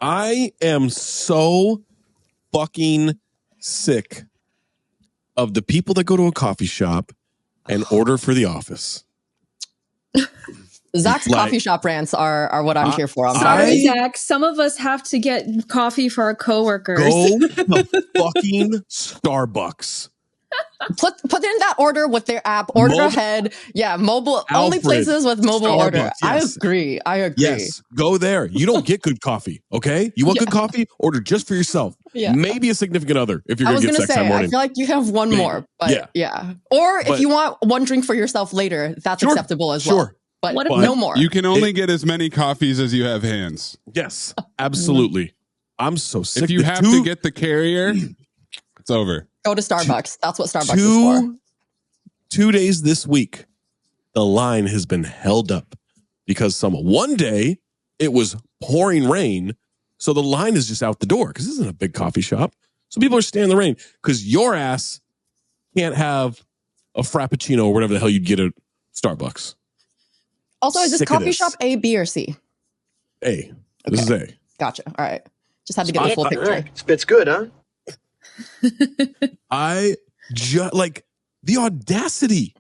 I am so fucking sick of the people that go to a coffee shop and order for the office. Zach's coffee shop rants are what I'm here for. Sorry, Zach. Some of us have to get coffee for our coworkers. Go to fucking Starbucks. Put in that order with their app. Order ahead. Yeah, mobile. Only places with mobile Starbucks, order. Yes. I agree. Yes, go there. You don't get good coffee, okay? You want good coffee? Order just for yourself. Yeah. Maybe a significant other if you're going to get sex that morning. I feel like you have one more. But yeah. Or if you want one drink for yourself later, that's acceptable as well. Sure. But no more. You can only get as many coffees as you have hands. Yes, absolutely. I'm so sick. If you have to get the carrier, it's over. Go to Starbucks. That's what Starbucks is for. 2 days this week, the line has been held up because one day it was pouring rain. So the line is just out the door because this isn't a big coffee shop. So people are standing in the rain because your ass can't have a Frappuccino or whatever the hell you'd get at Starbucks. Also, is this coffee shop A, B, or C? A. This is A. Gotcha. All right. Just had to get the full picture. Right. Spit's good, huh? I just like the audacity.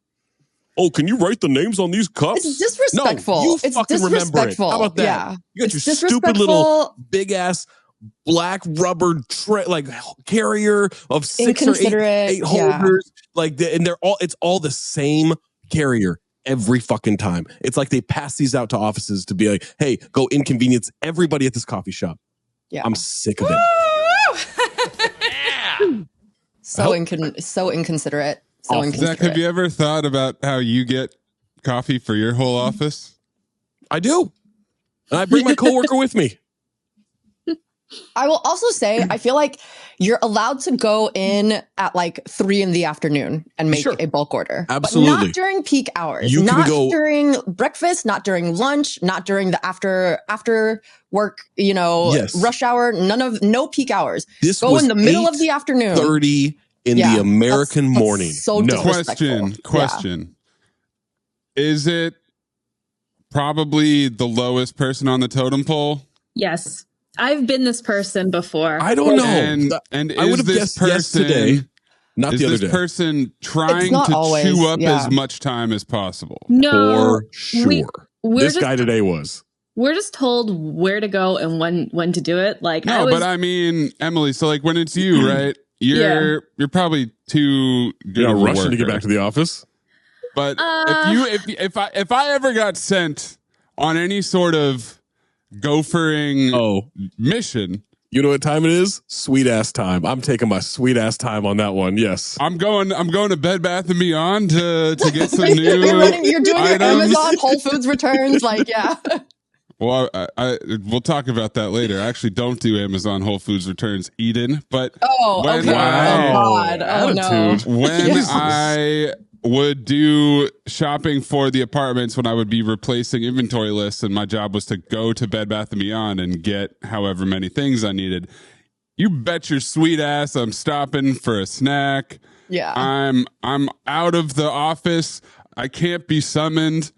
Oh, can you write the names on these cups? It's disrespectful. No, you fucking remember it. How about that? Yeah. You got your stupid little big ass black rubber carrier of 6 or 8 holders. And it's all the same carrier every fucking time. It's like they pass these out to offices to be like, hey, go inconvenience everybody at this coffee shop. Yeah. I'm sick of it. So inconsiderate. Zach, have you ever thought about how you get coffee for your whole office? I do. And I bring my coworker with me. I will also say, I feel like you're allowed to go in at 3 p.m. and make a bulk order. Absolutely. But not during peak hours. Not during breakfast, not during lunch, not during the after work, rush hour, no peak hours. This go in the middle of the afternoon. 30 in the American morning. So disrespectful. Question. Yeah. Is it probably the lowest person on the totem pole? Yes. I've been this person before. I don't know. And I would have guessed yes today, not the other day. Is this person trying to chew up as much time as possible? No. For sure. This guy today was. We're just told where to go and when to do it. But I mean, Emily, so when it's you, right? You're probably too good rushing to get back to the office. But if I ever got sent on any sort of gophering mission, you know what time it is? Sweet ass time. I'm taking my sweet ass time on that one. Yes, I'm going to Bed Bath and Beyond to get some new. You're doing items. Your Amazon Whole Foods returns, Well, we'll talk about that later. I actually don't do Amazon Whole Foods returns, Eden. But okay. God. Oh no. When I would do shopping for the apartments, when I would be replacing inventory lists, and my job was to go to Bed Bath & Beyond and get however many things I needed. You bet your sweet ass I'm stopping for a snack. Yeah. I'm out of the office. I can't be summoned.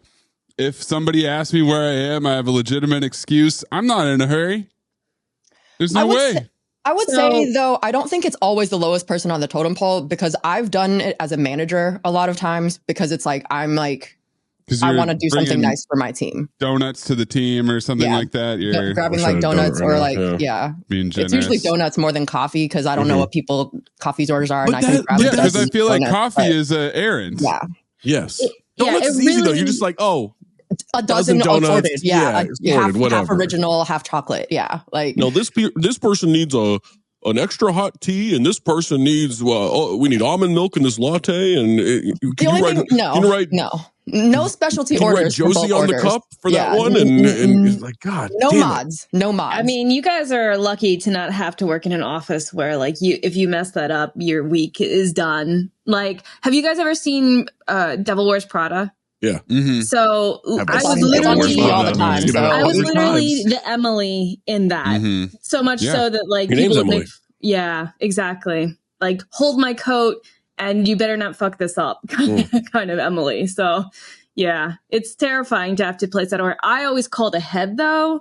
If somebody asks me where I am, I have a legitimate excuse. I'm not in a hurry. There's no way. I would say, though, I don't think it's always the lowest person on the totem pole, because I've done it as a manager a lot of times, because it's I want to do something nice for my team. Donuts to the team or something like that. You're grabbing donuts or being generous. It's usually donuts more than coffee, because I don't know what coffee's orders are. And I can grab because I feel like coffee is an errand. Yeah. Yes. Donuts is easy, though. You're just a dozen donuts. Assorted. Yeah. Half original, half chocolate. Yeah. No, this person needs an extra hot tea, and this person needs we need almond milk in this latte, and no specialty orders. Josie on the cup for that one, and it's God, no mods. I mean, you guys are lucky to not have to work in an office where if you mess that up, your week is done. Have you guys ever seen Devil Wears Prada? Yeah. Mm-hmm. So I was literally all the time. I was literally the Emily in that. Mm-hmm. So much so that people would make, yeah, exactly. Hold my coat and you better not fuck this up kind of Emily. So yeah, it's terrifying to have to place that order. I always called ahead though.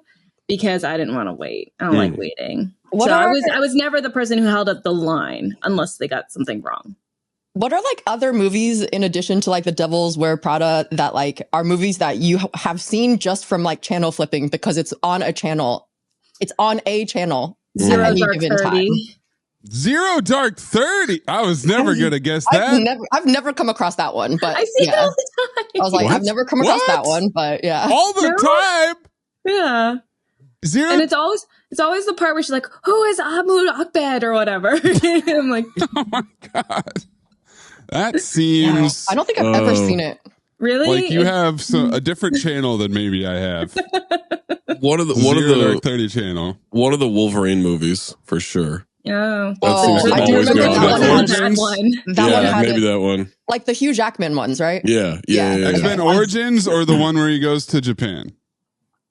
because I didn't want to wait. I don't like waiting. I was never the person who held up the line unless they got something wrong. What are like other movies in addition to like The Devil's Wear Prada that like are movies that you have seen just from like channel flipping because it's on a channel? It's on a channel. Zero Dark 30. Zero Dark 30. I was never gonna guess that. I've never come across that one, but I see it all the time. I was like, I've never come across that one, but yeah, all the time. Yeah. Zero. And it's always the part where she's like, "Who is Abu Akbed?" or whatever. I'm like, oh my god, that seems. I don't think I've ever seen it. Really? Like you have a different channel than maybe I have. One of the Dark 30 channel. One of the Wolverine movies for sure. Oh, I do remember that one. Maybe that one. Like the Hugh Jackman ones, right? Yeah. X-Men Origins or the one where he goes to Japan?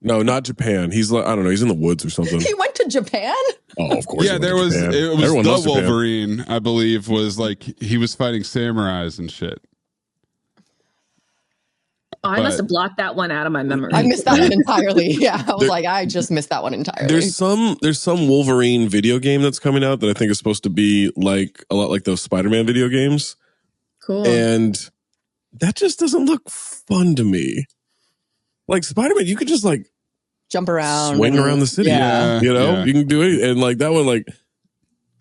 No, not Japan. He's like, I don't know. He's in the woods or something. He went to Japan? Oh, of course. Yeah, it was the Wolverine, I believe, was like he was fighting samurais and shit. Oh, I must have blocked that one out of my memory. I missed that one entirely. Yeah, I was like, I just missed that one entirely. There's some Wolverine video game that's coming out that I think is supposed to be like a lot like those Spider-Man video games. Cool. And that just doesn't look fun to me. Like Spider-Man, you could just like jump around, swing around the city. Yeah. You know, you can do it. And like that one, like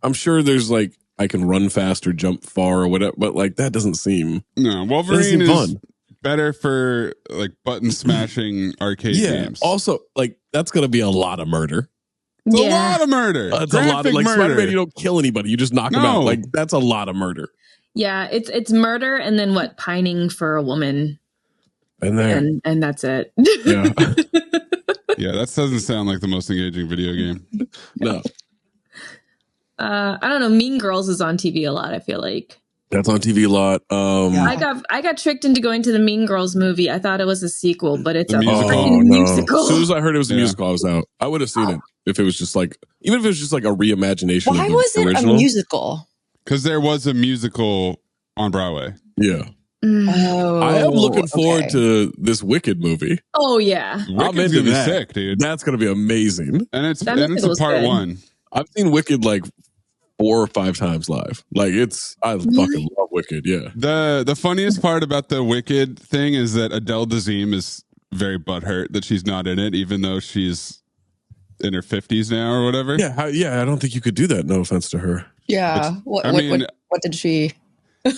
I'm sure there's like I can run fast or jump far or whatever, but like that doesn't seem. No, Wolverine is fun. Better for like button smashing arcade games. Also, like that's gonna be a lot of murder. It's a lot of murder. It's a lot of like Spider-Man. You don't kill anybody. You just knock them out. Like that's a lot of murder. Yeah, it's murder and then what? Pining for a woman. And that's it. Yeah. Yeah, that doesn't sound like the most engaging video game. No. I don't know. Mean Girls is on TV a lot, I feel like. That's on TV a lot. I got tricked into going to the Mean Girls movie. I thought it was a sequel, but it's a freaking musical. As soon as I heard it was a musical, I was out. I would have seen it if it was just like, even if it was just like a reimagination. Why was it a musical? Because there was a musical on Broadway. Yeah. Oh, I am looking forward to this Wicked movie. Oh yeah, I'm into that. Sick, dude. That's gonna be amazing. And it's a part one. I've seen Wicked like 4 or 5 times live. Like I fucking love Wicked. Yeah. The funniest part about the Wicked thing is that Adele Dazeem is very butthurt that she's not in it, even though she's in her 50s now or whatever. Yeah. I don't think you could do that. No offense to her. Yeah. What did she?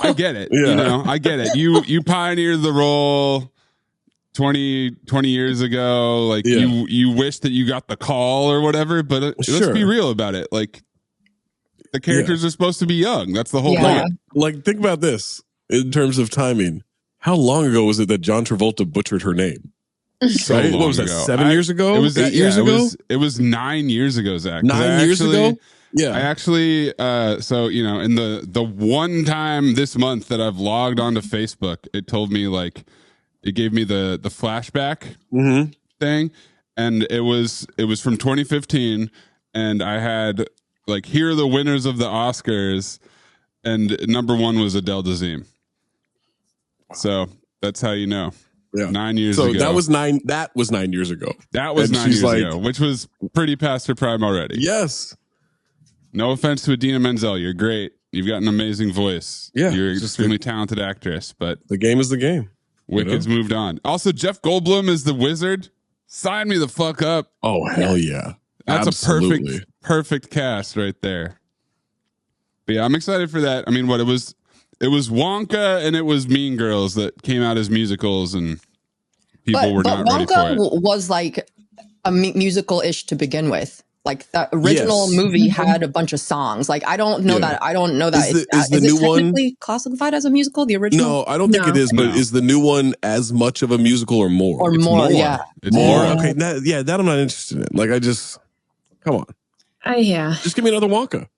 I get it. You know, I get it. You pioneered the role 20 years ago. Like you wish that you got the call or whatever, but let's be real about it. Like the characters are supposed to be young. That's the whole thing. Like think about this in terms of timing. How long ago was it that John Travolta butchered her name? So right? What was that? 7 years ago? It was 8 years ago? It was 9 years ago, Zach. 9 years ago? Yeah. I actually, so, you know, in the one time this month that I've logged onto Facebook, it told me like, it gave me the flashback thing. And it was from 2015. And I had like, here are the winners of the Oscars. And number 1 was Adele Dazeem. So that's how you know. Yeah. 9 years ago. So that was 9 years ago. That was 9 years ago, which was pretty past her prime already. Yes. No offense to Idina Menzel. You're great. You've got an amazing voice. Yeah. You're an extremely talented actress, but the game is the game. Wicked's moved on. Also, Jeff Goldblum is the Wizard. Sign me the fuck up. Oh, hell yeah. That's absolutely a perfect cast right there. But yeah, I'm excited for that. I mean, it was Wonka and it was Mean Girls that came out as musicals and people were not ready for it. Wonka was like a musical-ish to begin with. Like the original movie had a bunch of songs. Like I don't know that. Is the new one technically classified as a musical? The original? No, I don't think it is. But is the new one as much of a musical or more? Or more? Yeah, it's more. Okay, that I'm not interested in. Like come on. Just give me another Wonka.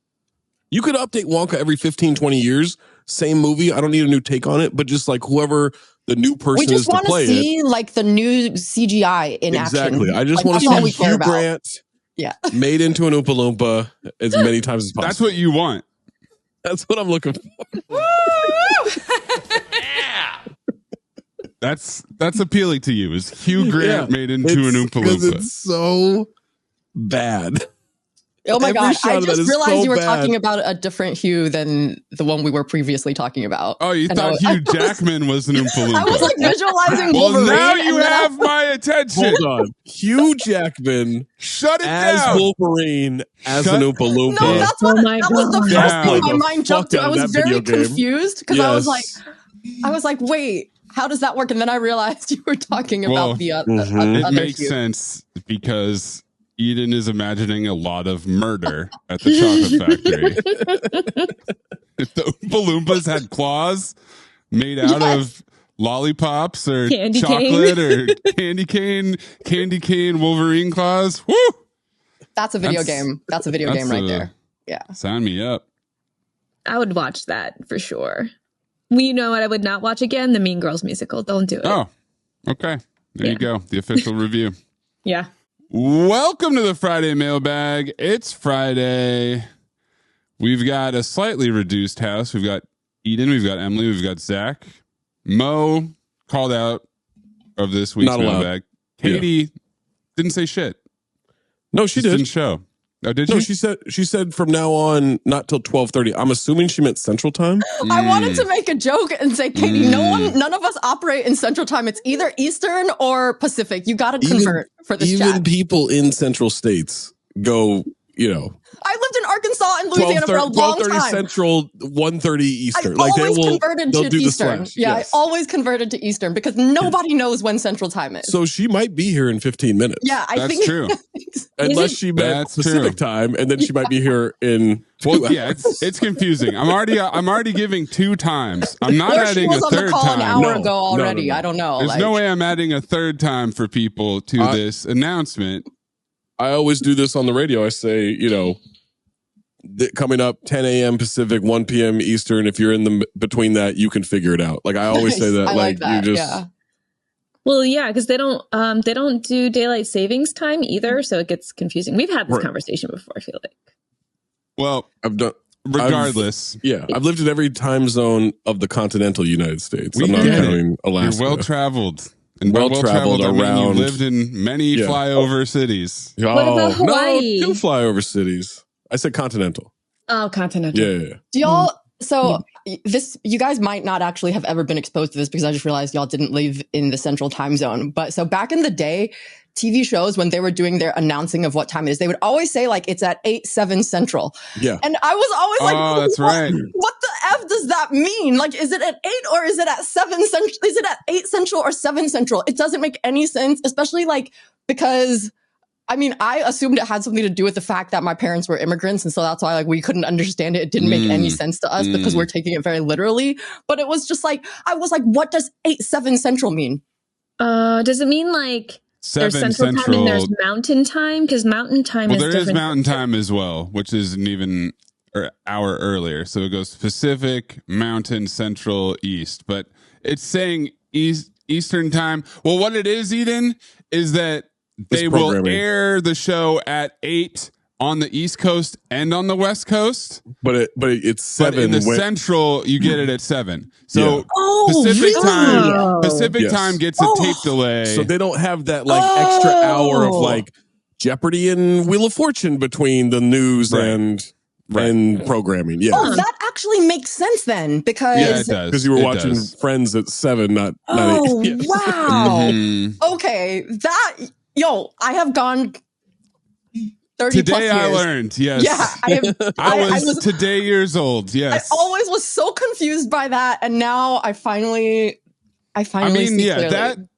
You could update Wonka every 15, 20 years. Same movie. I don't need a new take on it. But just like whoever the new person is to play it. We just want to see like the new CGI in action. Exactly. I just want to see Hugh Grant. Yeah. Made into an Oompa Loompa as many times as possible. That's what you want. That's what I'm looking for. Yeah. That's appealing to you is Hugh Grant made into an Oompa Loompa. It's so bad. Oh my God. I just realized so you were bad. talking about a different Hugh than the one we were previously talking about. Oh, you thought Hugh Jackman was an Oompa Loompa. I was like visualizing well, Wolverine. now you have my attention. Hold on. Hugh Jackman Shut it as down. Wolverine as an Oompa Loompa. No, that's what that was the first thing my mind jumped to. I was very confused because I was like, wait, how does that work? And then I realized you were talking about the other. It makes sense because Eden is imagining a lot of murder at the chocolate factory. If the Oompa Loompas had claws made out of lollipops or candy chocolate or candy cane Wolverine claws, woo! That's a video game. That's a video game right there. Yeah. Sign me up. I would watch that for sure. Well, you know what I would not watch again? The Mean Girls musical. Don't do it. Oh, okay. There you go. The official review. Yeah. Welcome to the Friday Mailbag. It's Friday. We've got a slightly reduced house. We've got Eden. We've got Emily. We've got Zach. Mo called out of this week's mailbag. Katie didn't say shit. No, she didn't show. Oh, did no, she? she said from now on, not till 12:30. I'm assuming she meant Central Time. I wanted to make a joke and say, Katie, none of us operate in Central Time. It's either Eastern or Pacific. You got to convert for this even chat. People in Central states go, I lived in Arkansas and Louisiana for a long time. 12:30 Central, 1:30 Eastern. I always converted to Eastern. Yeah, yes. I always converted to Eastern because nobody knows when Central Time is. So she might be here in 15 minutes. Yeah, I think that's true. Unless she meant Pacific Time, and then she might be here in 2 hours. Yeah, it's confusing. I'm already giving 2 times. I'm not adding a third time. An hour ago already. No. I don't know. There's no way I'm adding a third time for people to this announcement. I always do this on the radio. I say, coming up 10 a.m. Pacific, 1 p.m. Eastern. If you're in the between that, you can figure it out. Like I always say that. I like that. You just. Yeah. Well, yeah, because they don't do daylight savings time either, so it gets confusing. We've had this conversation before, I feel like. Well, regardless. I've lived in every time zone of the continental United States. I'm not counting Alaska. You're well traveled. And well traveled around. You lived in many flyover cities. What about Hawaii? No, 2 flyover cities. I said continental. Oh, continental. Yeah. Do y'all? So you guys might not actually have ever been exposed to this because I just realized y'all didn't live in the Central Time Zone. But so back in the day, TV shows, when they were doing their announcing of what time it is, they would always say like it's at 8/7 Central. Yeah. And I was always like, oh, that's right. What the F does that mean? Like, is it at 8 or is it at 7 Central? Is it at 8 Central or 7 Central? It doesn't make any sense, especially like because I assumed it had something to do with the fact that my parents were immigrants. And so that's why like we couldn't understand it. It didn't make any sense to us because we're taking it very literally. But it was just like, I was like, what does 8/7 Central mean? Does it mean like there's Central Time and there's Mountain Time? Because Mountain Time is different. There is Mountain Time as well, which is an even hour earlier. So it goes Pacific, Mountain, Central, East. But it's saying Eastern Time. Well, what it is, Eden, is that they will air the show at 8 on the East Coast and on the West Coast. But it's 7. But in the Central, you get it at 7. So Pacific time gets a tape delay. So they don't have that like extra hour of like Jeopardy and Wheel of Fortune between the news and programming. Yeah. Oh, that actually makes sense then because it does. Because you were watching Friends at 7, not 8. Wow. Okay. I have gone 30 today plus years. I learned, yes. Yeah, I was today years old, yes. I always was so confused by that, and now I finally see clearly.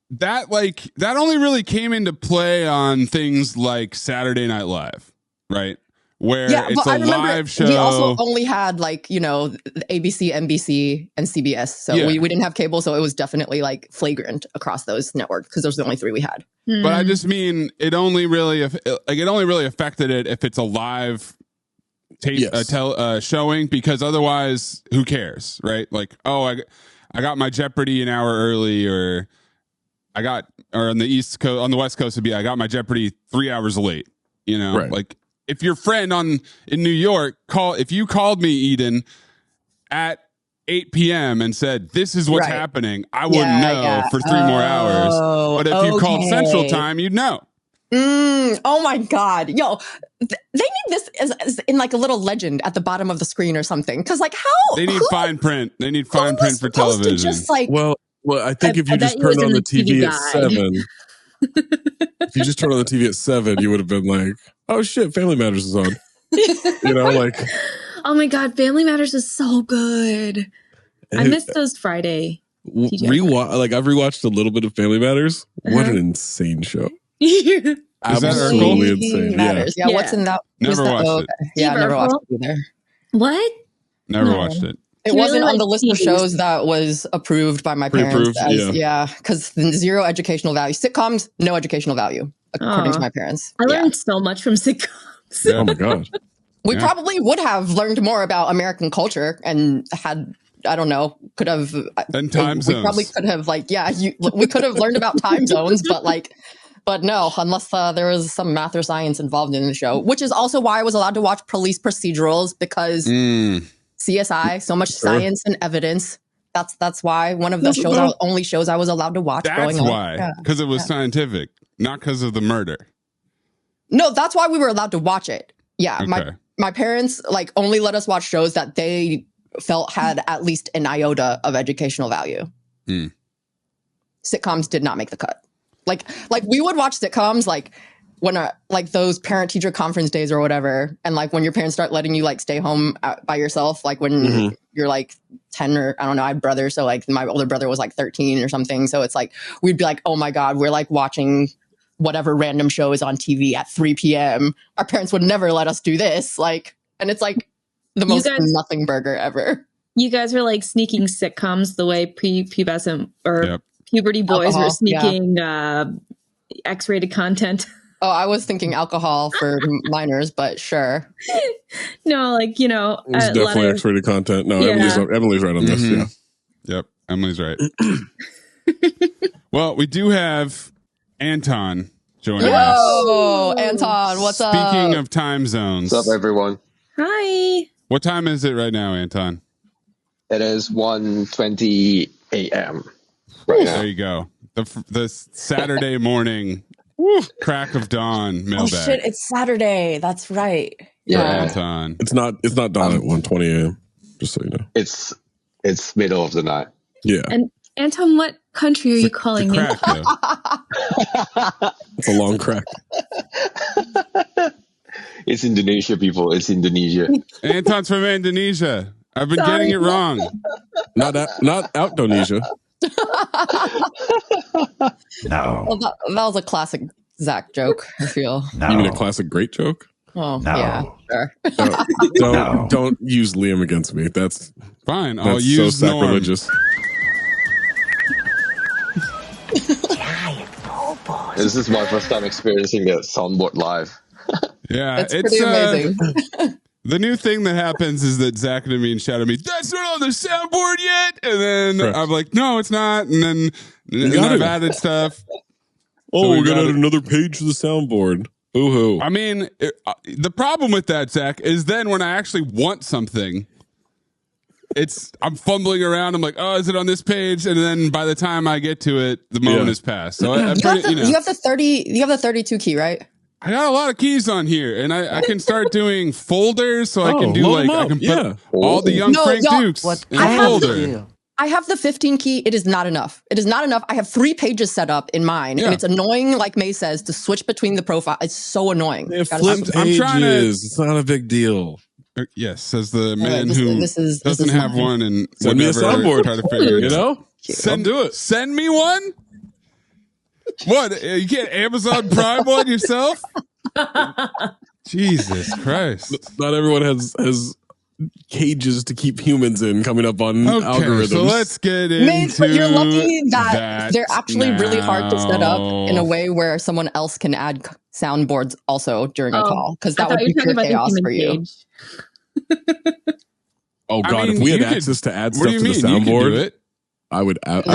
that only really came into play on things like Saturday Night Live, right? Where it's a live show. We also only had ABC, NBC, and CBS. So we didn't have cable, so it was definitely like flagrant across those networks because those are the only 3 we had. But I just mean it only really affected it if it's a live tape showing, because otherwise who cares, right? Like, I got my Jeopardy an hour early, or on the East Coast, on the West Coast would be I got my Jeopardy 3 hours late, like. If your friend in New York if you called me, Eden, at 8 p.m. and said, this is what's happening, I wouldn't know for 3 more hours. But if you called Central Time, you'd know. Oh my God. Yo, they need this as in like a little legend at the bottom of the screen or something. Cause like how They need fine print. They need fine print for television. Just like, well, I think if you just turned on the TV at 7, if you just turned on the TV at 7, you would have been like, oh shit, Family Matters is on. You know, like. Oh my God, Family Matters is so good. I missed those Friday. I've rewatched a little bit of Family Matters. What an insane show. Absolutely insane. Matters. Yeah. What's in that? Never watched it. Yeah, never watched it either. What? Never watched it. It wasn't on the list of shows that was approved by my parents. Because zero educational value. Sitcoms, no educational value, according to my parents. I learned so much from sitcoms. Oh my God. We probably would have learned more about American culture and had, I don't know, could have. And time zones. We probably could have, we could have learned about time zones, but no, unless there was some math or science involved in the show, which is also why I was allowed to watch police procedurals because CSI, so much science and evidence. That's why one of the only shows I was allowed to watch growing up. That's why, because it was scientific, not because of the murder. No, that's why we were allowed to watch it. Yeah, okay. My parents only let us watch shows that they felt had at least an iota of educational value. Sitcoms did not make the cut. Like we would watch sitcoms when those parent teacher conference days or whatever, and when your parents start letting you stay home by yourself, when you're 10 or I don't know, I have brothers, so my older brother was 13 or something, so it's we'd be oh my God, we're watching whatever random show is on TV at 3 p.m. Our parents would never let us do this, and it's the most nothing burger ever. You guys were sneaking sitcoms the way pubescent or puberty boys were sneaking X-rated content. Oh, I was thinking alcohol for minors, but sure. No, it's definitely X-rated content. No, Emily's right on this. Yeah. Yep, Emily's right. Well, we do have Anton joining us. Oh, Anton, what's up? Speaking of time zones. What's up, everyone? Hi. What time is it right now, Anton? It is 1:20 a.m. right now. There you go. The Saturday morning crack of dawn mailbag. Oh shit, it's Saturday. That's right. Yeah. Anton. It's not dawn at 1:20 a.m. Just so you know. It's middle of the night. Yeah. And Anton, what country are you calling me? It's a long crack. It's Indonesia, people. It's Indonesia. Anton's from Indonesia. I've been getting it wrong. Not Outdonesia. No. Well, that was a classic Zach joke, I feel. No. You mean a classic great joke? Oh, No. yeah. Sure. Don't use Liam against me. That's fine. That's I'll use so sacrilegious. This is my first time experiencing the soundboard live. Yeah, it's pretty amazing. The new thing that happens is that Zach and Amin shout at me, "That's not on the soundboard yet," and then Correct. I'm like, "No, it's not," and then I've added stuff. Oh, we're gonna add another page to the soundboard. Boo-hoo. I mean, the problem with that, Zach, is then when I actually want something, I'm fumbling around. I'm like, oh, is it on this page? And then by the time I get to it, the moment has passed. So you have the 32 key, right? I got a lot of keys on here, and I can start doing folders, so I can do I can put all the young Frank Dukes in a folder. I have the 15 key. It is not enough. It is not enough. I have 3 pages set up in mine, and it's annoying, like May says, to switch between the profile. It's so annoying. Flip pages. I'm trying to. It's not a big deal. Yes, says the man who doesn't have one and send me a soundboard. Try to figure it out. I'll do it. Send me one. What? You can't Amazon Prime one yourself? Jesus Christ! Not everyone has cages to keep humans in coming up on algorithms. So let's get into but you're lucky that they're actually really hard to set up in a way where someone else can add soundboards also during a call, because that would be pure chaos for you. Oh God! If we had access to add stuff to the soundboard, I would add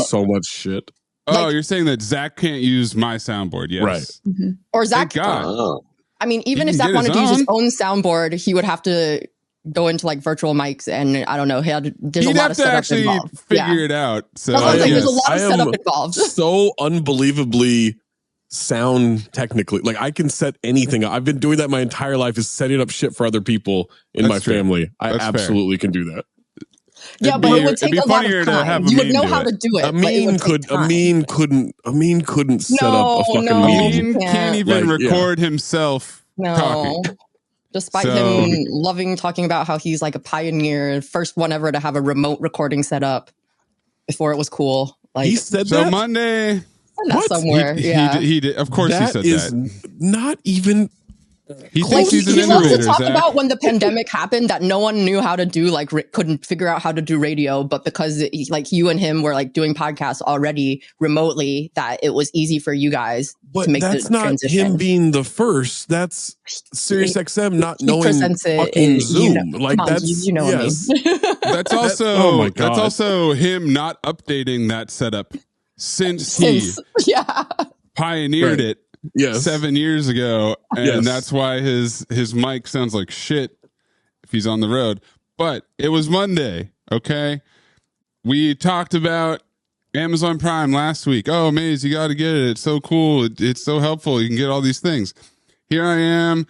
so much shit. Oh, you're saying that Zach can't use my soundboard? Yes, right. Mm-hmm. Or Zach. I mean, even if Zach wanted to use his own soundboard, he would have to go into like virtual mics, and I don't know. There's a lot of setup involved. Figure it out. So there's a lot of setup involved. So unbelievably sound technically. Like I can set anything up. I've been doing that my entire life, is setting up shit for other people in my family. I absolutely can do that. Yeah, but it would take a lot of time. You would know how to do it. Amin couldn't set up a fucking meeting. Amin can't even record himself talking. Despite him loving talking about how he's like a pioneer, first one ever to have a remote recording set up before it was cool. Like he said that? So Monday. Somewhere. He did. Of course, he said that. Not even. He thinks he's an he loves innovator. to talk about when the pandemic happened that no one knew how to do, like couldn't figure out how to do radio, but because like you and him were like doing podcasts already remotely, that it was easy for you guys to make the transition. That's not him being the first. That's SiriusXM not knowing fucking Zoom. Like that's you know what I mean. That's also that's also him not updating that setup since he pioneered it. 7 years ago, and that's why his mic sounds like shit if he's on the road. But it was Monday, okay? We talked about Amazon Prime last week. Oh, Maze, you got to get it. It's so cool. It's so helpful. You can get all these things. Here I am.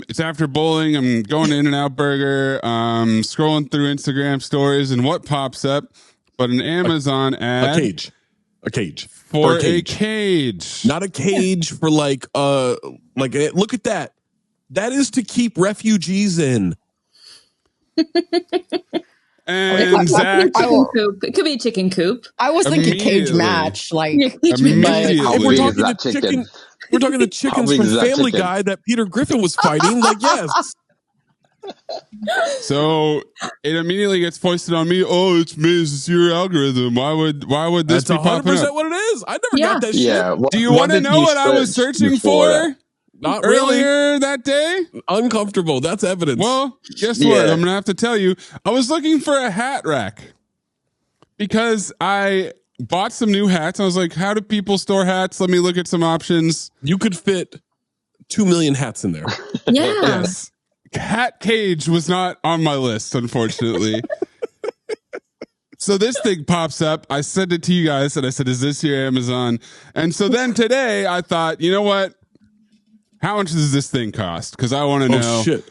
It's after bowling. I'm going to In-N-Out Burger. Scrolling through Instagram stories, and what pops up but an Amazon ad? A cage. For a cage. Not a cage for like look at that. That is to keep refugees in. And Zach, it could be a chicken coop. I was thinking cage match. Like we're talking the chickens from Family Guy that Peter Griffin was fighting. Like, yes. So it immediately gets foisted on me. Oh, it's Miz, it's your algorithm. Why would this be popping up? What it is. I never got that shit. Do you want to know what I was searching for? Not earlier that day? Uncomfortable. That's evidence. Well, guess what? I'm gonna have to tell you. I was looking for a hat rack because I bought some new hats. I was like, how do people store hats? Let me look at some options. You could fit 2 million hats in there. Yeah. Yes. Hat cage was not on my list, unfortunately. So this thing pops up. I sent it to you guys and I said, is this your Amazon? And so then today I thought, you know what? How much does this thing cost? Because I want to know. Oh, shit.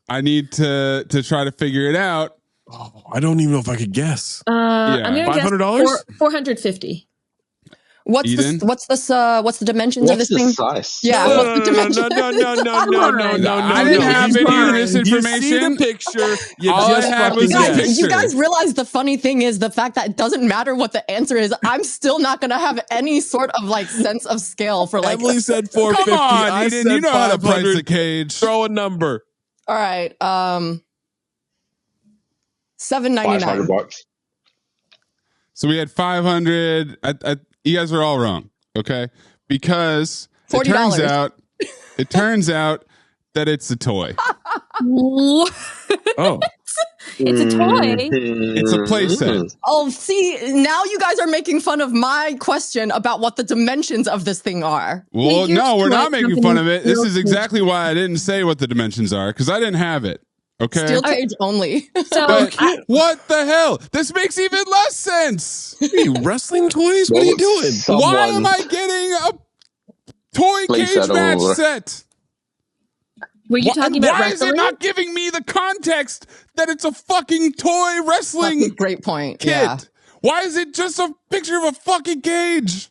I need to try to figure it out. Oh, I don't even know if I could guess. I'm gonna $500? guess $450. What's the dimensions of this thing? Size? Yeah, what's the dimensions? No. I didn't have any of this information. You see the picture. You guys realize the funny thing is the fact that it doesn't matter what the answer is. I'm still not going to have any sort of like sense of scale for like. Emily said 450. Come on, Eden, you know how to price the cage. Throw a number. All right, $7.99. $500. So we had 500. You guys are all wrong, okay? Because $40. it turns out that it's a toy. Oh. It's a toy. It's a playset. Oh, see, now you guys are making fun of my question about what the dimensions of this thing are. Well, no, we're not making fun of it. This is exactly why I didn't say what the dimensions are, because I didn't have it. Okay. Steel cage only. So what the hell? This makes even less sense. Wrestling toys? What are you doing? Why am I getting a toy cage match set? Were you talking about wrestling? Why is it not giving me the context that it's a fucking toy wrestling? That's a great point. Kit? Yeah. Why is it just a picture of a fucking cage?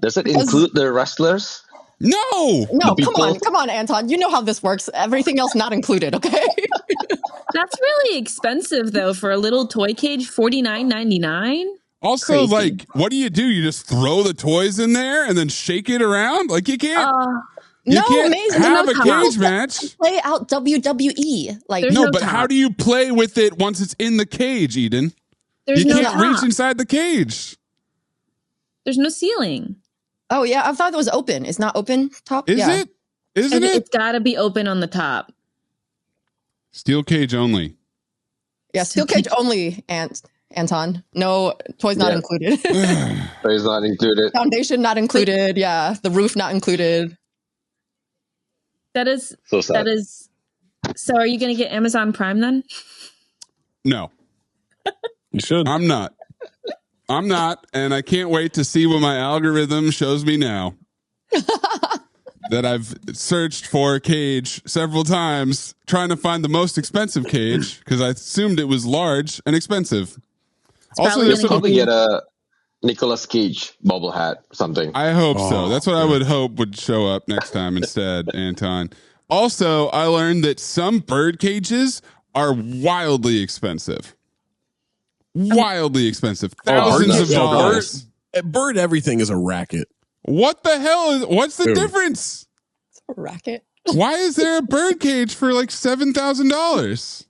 Does it include the wrestlers? No, come on, Anton. You know how this works. Everything else not included, okay? That's really expensive, though, for a little toy cage. $49.99. Also, like, what do? You just throw the toys in there and then shake it around? Like, you can't. You can't have a cage match. Play out WWE. Like, but how do you play with it once it's in the cage, Eden? You can't reach inside the cage. There's no ceiling. Oh, yeah. I thought it was open. It's not open top? Is it? Isn't it? It's got to be open on the top. Steel cage only. Yeah, steel cage only, Anton. No, toys not included. Toys not included. Foundation not included. Yeah, the roof not included. That is so sad. So are you going to get Amazon Prime then? No. You should. I'm not. I'm not, and I can't wait to see what my algorithm shows me now. That I've searched for a cage several times, trying to find the most expensive cage because I assumed it was large and expensive. Also, you should probably get a Nicolas Cage bobble hat or something. I hope so. That's what I would hope would show up next time instead, Anton. Also, I learned that some bird cages are wildly expensive. Wildly expensive. Thousands of dollars. Bird everything is a racket. What the hell what's the difference? It's a racket. Why is there a bird cage for like $7,000?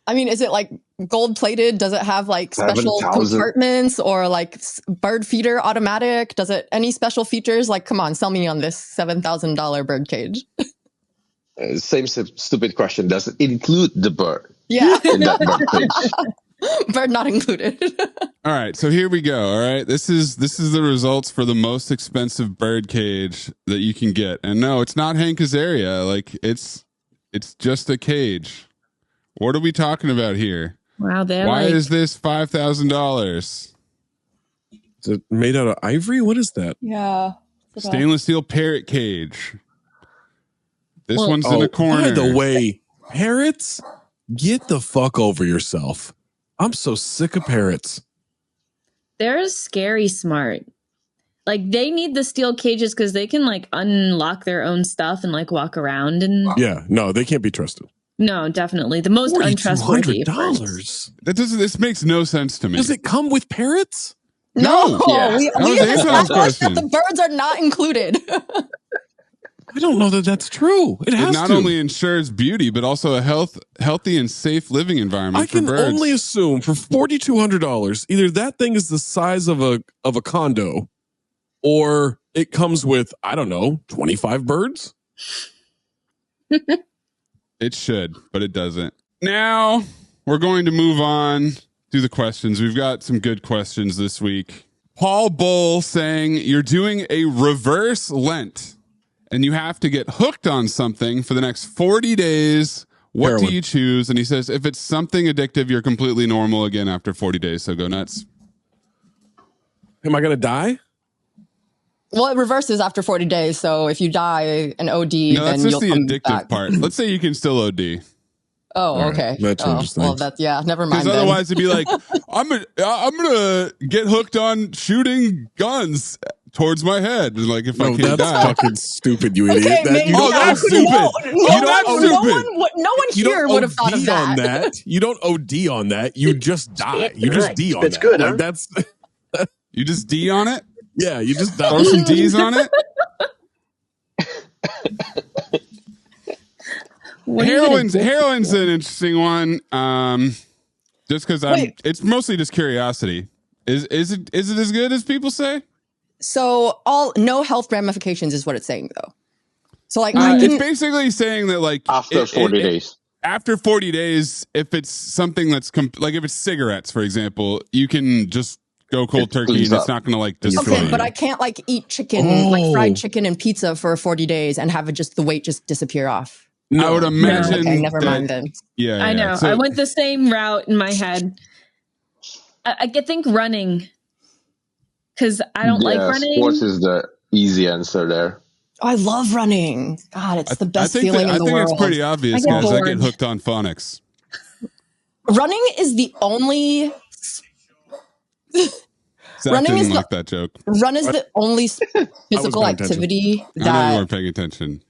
I mean, is it like gold plated? Does it have like special compartments or like bird feeder automatic? Does it any special features? Like, come on, sell me on this $7,000 bird cage. Same stupid question. Does it include the bird? Yeah. In that bird cage? Bird not included. All right, so here we go. All right, this is the results for the most expensive bird cage that you can get. And no, it's not Hank Azaria. Like it's just a cage. What are we talking about here? Wow, why is this $5,000? Is it made out of ivory? What is that? Yeah, stainless steel parrot cage. This one's in a corner. By the way, parrots, get the fuck over yourself. I'm so sick of parrots. They're scary smart. Like they need the steel cages because they can like unlock their own stuff and like walk around and. Yeah, no, they can't be trusted. No, definitely the most untrustworthy. $200. This makes no sense to me. Does it come with parrots? No, yeah. we established that the birds are not included. I don't know that that's true. It not only ensures beauty, but also a healthy and safe living environment for birds. I can only assume for $4,200, either that thing is the size of a condo, or it comes with, I don't know, 25 birds. It should, but it doesn't. Now we're going to move on to the questions. We've got some good questions this week. Paul Bull saying you're doing a reverse Lent. And you have to get hooked on something for the next 40 days. What do you choose? And he says, if it's something addictive, you're completely normal again after 40 days. So go nuts. Am I going to die? Well, it reverses after 40 days. So if you die an OD, no, then that's you'll just the come addictive back. part. Let's say you can still OD. Oh, okay. That changes things. Well, that's, yeah, never mind. Because otherwise it'd be like, I'm gonna get hooked on shooting guns towards my head. Like if I can't die. That's fucking stupid, you idiot. Okay, that's stupid. No one here would have thought of that. On that. You don't OD on that. You just die. You just D on that's that. good, Like, huh? that's You just D on it? yeah. You just die. Throw some D's on it? Heroin's an interesting one. Just because it's mostly just curiosity. Is it as good as people say? So no health ramifications is what it's saying though. So like it's basically saying that like after 40 days. After 40 days, if it's something that's like if it's cigarettes, for example, you can just go cold turkey and it's not going to like destroy you. But I can't like eat chicken, like fried chicken and pizza for 40 days and have the weight just disappear off. No, I would imagine. Okay, never mind then. Yeah, I know. So, I went the same route in my head. I think running, because I don't like running. Sports is the easy answer there. Oh, I love running. God, it's the best feeling in the world. I think it's pretty obvious, guys. I get hooked on phonics. Running is the only. Running is like that joke. Run is the only physical activity that I know you weren't paying attention.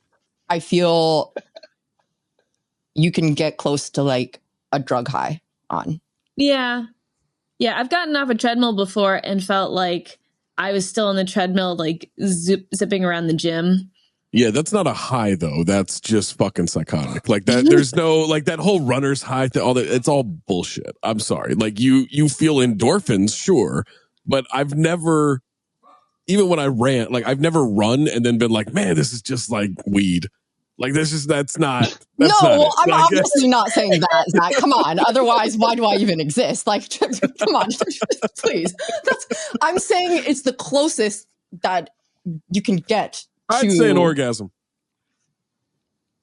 I feel you can get close to like a drug high on. Yeah. I've gotten off a treadmill before and felt like I was still on the treadmill, like zipping around the gym. Yeah, that's not a high though. That's just fucking psychotic. Like that. There's no like that whole runner's high thing. All that. It's all bullshit. I'm sorry. Like you feel endorphins, sure, but I've never, even when I rant, like I've never run and then been like, man, this is just like weed. Like that's not. I'm obviously not saying that, Zach. Come on. Otherwise, why do I even exist? Like, come on, please. I'm saying it's the closest that you can get. I'd say an orgasm.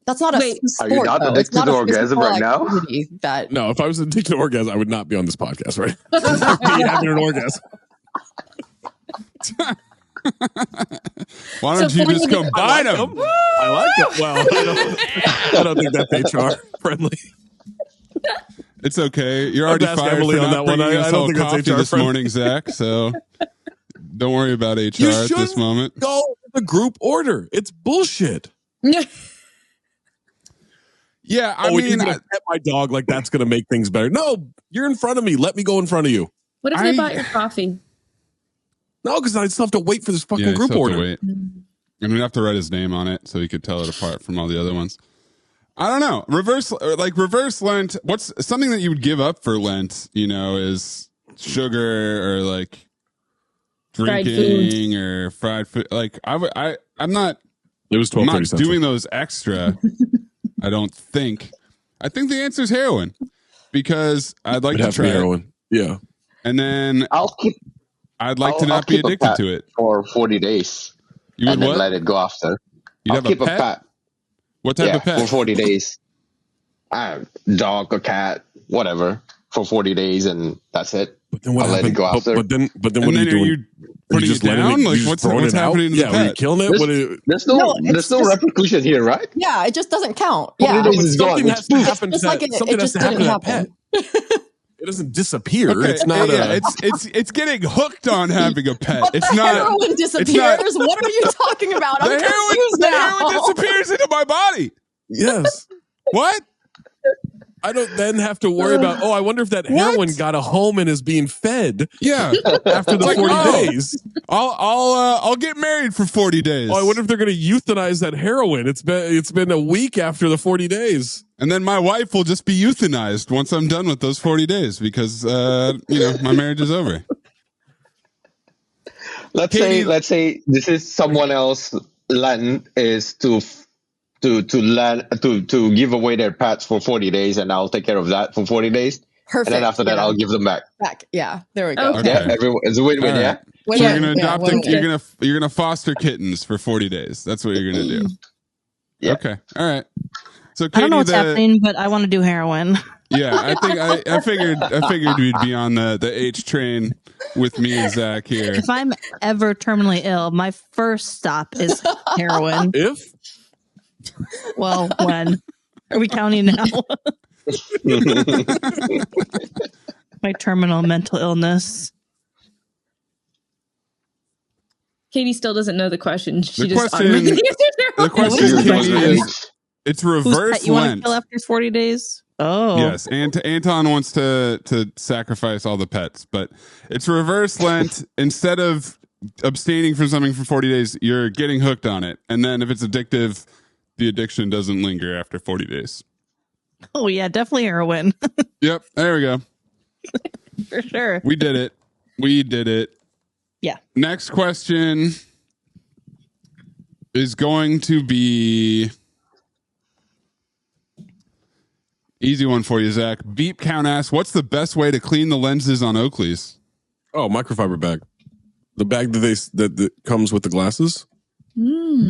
That's not a sport. Are you not addicted to orgasm right now? No, if I was addicted to orgasm, I would not be on this podcast, right? Be having an orgasm. Why don't you just combine them? I like it. Well, I don't think that's HR friendly. It's okay. You're already fired Emily for on not that one. bringing us I don't all think coffee that's HR this friendly. morning, Zach. So don't worry about HR You at this moment. Go with the group order. It's bullshit. Yeah, I mean, you're gonna pet my dog like that's gonna make things better. No, you're in front of me. Let me go in front of you. What if they bought your coffee? No, because I still have to wait for this fucking group order. Wait. And we'd have to write his name on it so he could tell it apart from all the other ones. I don't know. Reverse Lent. What's something that you would give up for Lent? You know, is sugar or like drinking or fried food. Like I'm not. It was 12:30. I'm not doing those extra. I don't think. I think the answer is heroin because I'd like to try heroin. Yeah, and then I'd like to not be addicted to it for 40 days. You would and then what? let it go after. You'd I'll keep a pet. What type of pet? For 40 days. Dog or cat, whatever, for 40 days, and that's it. But then what I'll let it go after. But then what are you doing? Putting it down? Like what's happening to the pet? Are you killing it? There's no repercussion here, right? Yeah, it just doesn't count. 40 days is gone. Something has to happen to like that. Something has to happen to that pet. It doesn't disappear. Okay, it's not. It's getting hooked on having a pet. But it's the not. heroin disappears. What are you talking about? I'm confused now. The heroin disappears into my body. Yes. What? I don't then have to worry about. I wonder if that heroin got a home and is being fed. Yeah. After the 40 days, I'll get married for 40 days. I wonder if they're going to euthanize that heroin. It's been a week after the 40 days. And then my wife will just be euthanized once I'm done with those 40 days because, my marriage is over. Let's say this is someone else. Lent is to give away their pets for 40 days, and I'll take care of that for 40 days. Perfect. And then after that, I'll give them back. Yeah, there we go. Okay. Yeah, everyone, it's a win-win. All Yeah. right. So you're gonna adopt. You're gonna foster kittens for 40 days. That's what you're gonna do. Yeah. Okay. All right. So Katie, I don't know what's happening, but I want to do heroin. Yeah, I figured we'd be on the H train with me and Zach here. If I'm ever terminally ill, my first stop is heroin. If? Well, when? Are we counting now? My terminal mental illness. Katie still doesn't know the question. The question, Katie, is it's reverse You want Lent. to kill after 40 days? Oh. Yes, and Anton wants to sacrifice all the pets, but it's reverse Lent. Instead of abstaining from something for 40 days, you're getting hooked on it. And then if it's addictive, the addiction doesn't linger after 40 days. Oh, yeah, definitely heroin. Yep, there we go. For sure. We did it. Yeah. Next question is going to be easy one for you, Zach. Beep Count asks, what's the best way to clean the lenses on Oakleys? Oh, microfiber bag. The bag that comes with the glasses?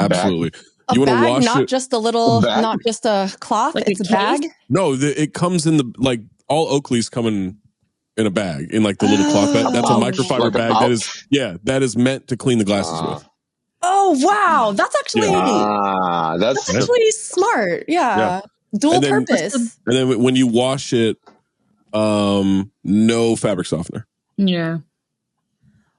Absolutely. You want to wash not it? Just a little, not just a cloth. Like it's a bag. No, it comes in all Oakleys come in a bag, in like the little cloth bag. That's a microfiber bag. That is meant to clean the glasses with. Oh wow, that's actually that's actually smart. Yeah. Dual purpose. And then when you wash it, no fabric softener. Yeah.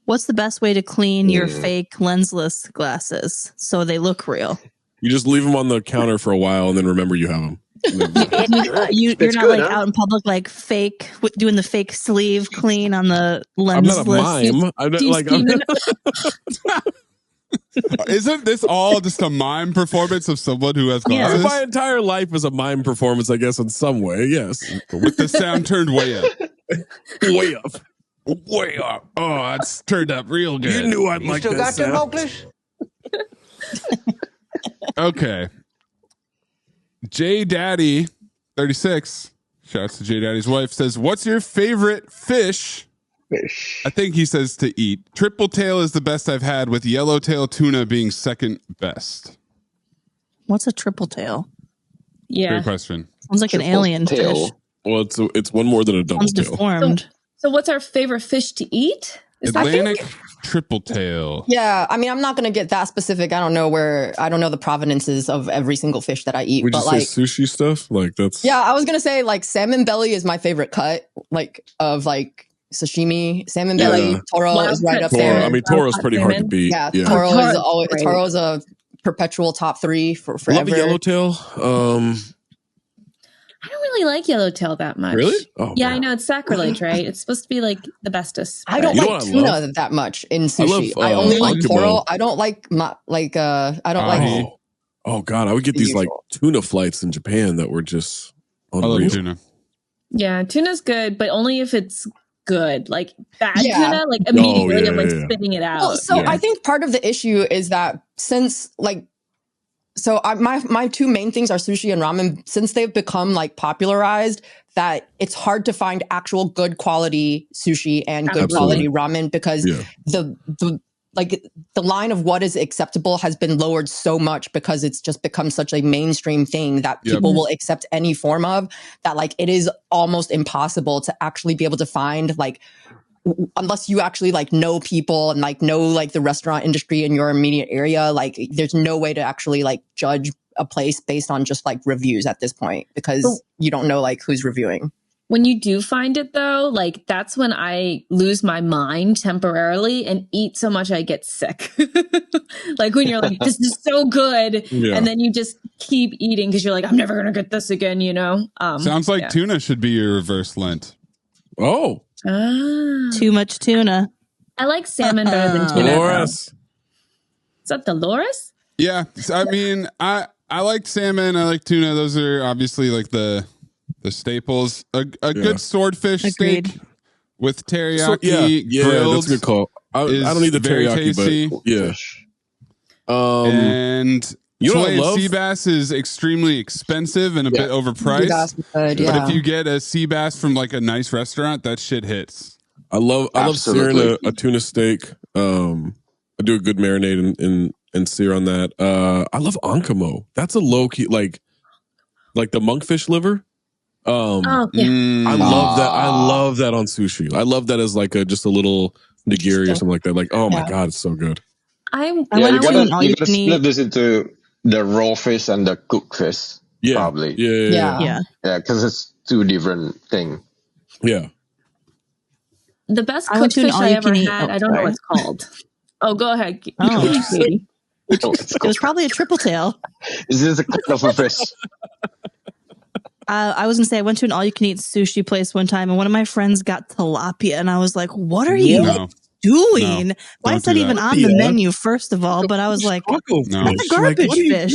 What's the best way to clean your fake lensless glasses so they look real? You just leave them on the counter for a while and then remember you have them. You're not out in public like fake doing the fake sleeve clean on the lensless. I'm not a mime. Isn't this all just a mime performance of someone who has glasses? My entire life is a mime performance, I guess, in some way. Yes, with the sound turned way up, way up. Way up. Oh, it's turned up real good. You knew I'd like still that got them, Oakley? Okay. J Daddy 36, shouts to J Daddy's wife, says, what's your favorite fish? I think he says to eat. Triple tail is the best I've had, with yellowtail tuna being second best. What's a triple tail? Yeah. Great question. Sounds like triple an alien fish. Well, it's one more than a double tail. Deformed. So what's our favorite fish to eat? Atlantic triple tail. Yeah, I mean, I'm not gonna get that specific. I don't know the provenances of every single fish that I eat. Would but you say sushi stuff? Like that's I was gonna say like salmon belly is my favorite cut, like of like sashimi. Salmon belly, toro is right up there. I mean, toro's pretty hard to beat. Yeah. Toro's a perpetual top 3 for forever. Love a yellowtail. I don't really like yellowtail that much. Really? Oh, yeah, man. I know it's sacrilege, right? It's supposed to be like the bestest. I don't like tuna that much in sushi. I only like toro. I don't like Oh God, I would get these like tuna flights in Japan that were just unreal. I love tuna. Yeah, tuna's good, but only if it's good. Like bad tuna, like immediately I'm like spitting it out. Well, I think part of the issue is that since like my 2 main things are sushi and ramen. Since they've become like popularized, that it's hard to find actual good quality sushi and good quality ramen because the line of what is acceptable has been lowered so much because it's just become such a mainstream thing that people will accept any form of, that like it is almost impossible to actually be able to find, like, unless you actually like know people and like know like the restaurant industry in your immediate area, like there's no way to actually like judge a place based on just like reviews at this point because you don't know like who's reviewing. When you do find it though, like that's when I lose my mind temporarily and eat so much I get sick. Like when you're like, this is so good. And then you just keep eating because you're like, I'm never going to get this again, you know? Sounds like tuna should be your reverse Lent. Oh. Too much tuna. I like salmon better than tuna. Dolores. Is that Dolores? Yeah. I mean, I like salmon. I like tuna. Those are obviously like the staples. A good swordfish steak with teriyaki grilled. That's a good call. I don't need the teriyaki, tasty. but yeah. And Chilean sea bass is extremely expensive and a bit overpriced. But if you get a sea bass from like a nice restaurant, that shit hits. I love searing a tuna steak. I do a good marinade and sear on that. I love ankamo. That's a low key like the monkfish liver. I love that. I love that on sushi. I love that as like just a little nigiri or something like that. Like, oh my God, it's so good. You gotta split this into the raw fish and the cooked fish. Probably. Yeah, because it's 2 different things. Yeah. The best cooked fish I ever had, I don't know what it's called. Oh, go ahead. It was probably a triple tail. Is this a kind of a fish? I was going to say, I went to an all-you-can-eat sushi place one time, and one of my friends got tilapia, and I was like, what are you doing? Why is that even on the menu, first of all? But I was like, it's a garbage fish.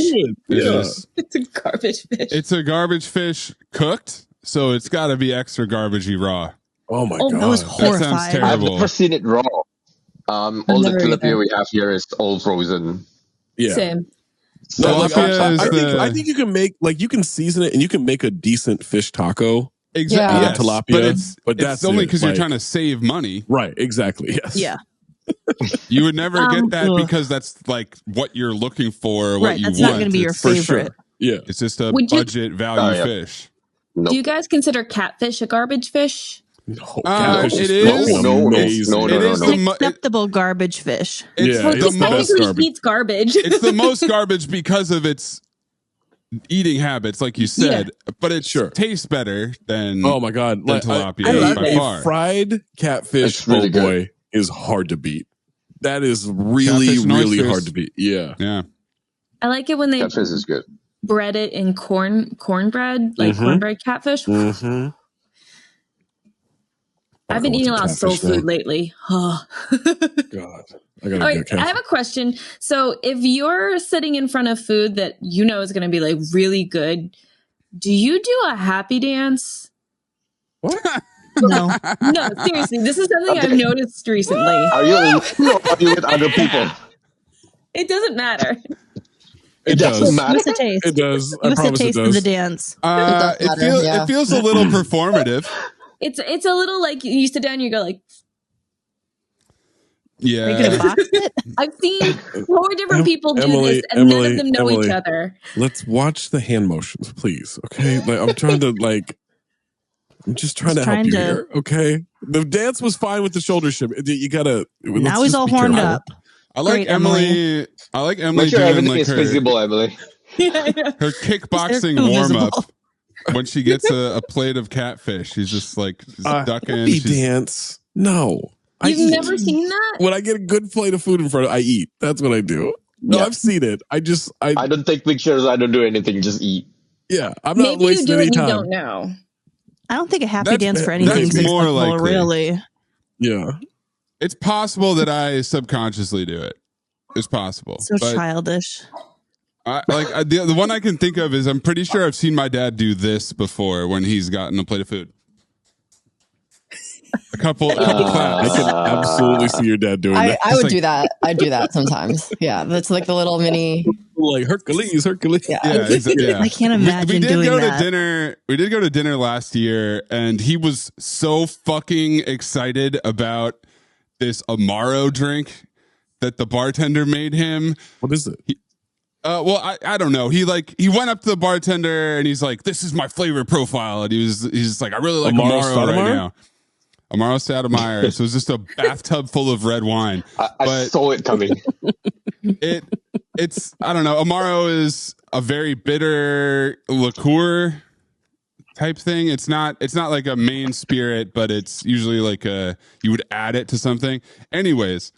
It's a garbage fish. It's a garbage fish cooked, so it's got to be extra garbagey raw. Oh my God. That was horrifying. That sounds terrible. I've never seen it raw. All the tilapia we have here is all frozen. Yeah. Same. No, I think you can make you can season it and you can make a decent fish taco. Exactly. Yes, tilapia, but that's only because you're trying to save money. Right. Exactly. Yes. Yeah. You would never get that because that's like what you're looking for, what you want. That's not going to be your favorite. Sure. Yeah. It's just a budget value fish. Nope. Do you guys consider catfish a garbage fish? No, it is. No. It is an acceptable garbage fish. It's the most who eats garbage. It's the most garbage because of its eating habits, like you said. But it tastes better than my God, than tilapia by far. Fried catfish really boy is hard to beat. That is really hard to beat. Yeah. I like it when they catfish is good. Bread it in cornbread, like cornbread catfish. Mm-hmm. I've been eating a lot of soul food lately. Oh. God. I have a question. So if you're sitting in front of food that you know is going to be like really good, do you do a happy dance? What? No, seriously. This is something I've noticed recently. Are you with other people? It doesn't matter. It doesn't matter. Give us a taste. It does. I Give us a promise taste it of does. the dance. It feels a little performative. It's a little like you sit down and you go like, yeah. Are you gonna box it? I've seen 4 different people do this and none of them know each other. Let's watch the hand motions, please. Okay. I'm trying to I'm just trying to help you here. Okay. The dance was fine with the shoulder shift. You gotta. Now he's all horned up. I like Emily. I like Emily sure doing everything like is visible, Emily. her kickboxing warm up when she gets a plate of catfish. She's just like ducking. Dance. No. You've never seen that? When I get a good plate of food in front of me, I eat. That's what I do. No, I've seen it. I don't take pictures. I don't do anything. Just eat. Yeah, I'm not wasting any time. You don't know. I don't think a happy dance for anything is more likely. Really. Yeah. It's possible that I subconsciously do it. It's possible. So childish. The one I can think of is I'm pretty sure I've seen my dad do this before when he's gotten a plate of food. A couple claps. I can absolutely see your dad doing that. I would do that. I do that sometimes. Yeah, that's like the little mini, like Hercules. Yeah, I can't imagine doing that. We did go to dinner last year, and he was so fucking excited about this Amaro drink that the bartender made him. What is it? I don't know. He went up to the bartender and he's like, "This is my flavor profile," and he's just like, "I really like Amaro right now." Amaro Stoudemire. So it was just a bathtub full of red wine. I saw it coming. It's I don't know. Amaro is a very bitter liqueur type thing. It's not like a main spirit, but it's usually like you would add it to something. Anyways,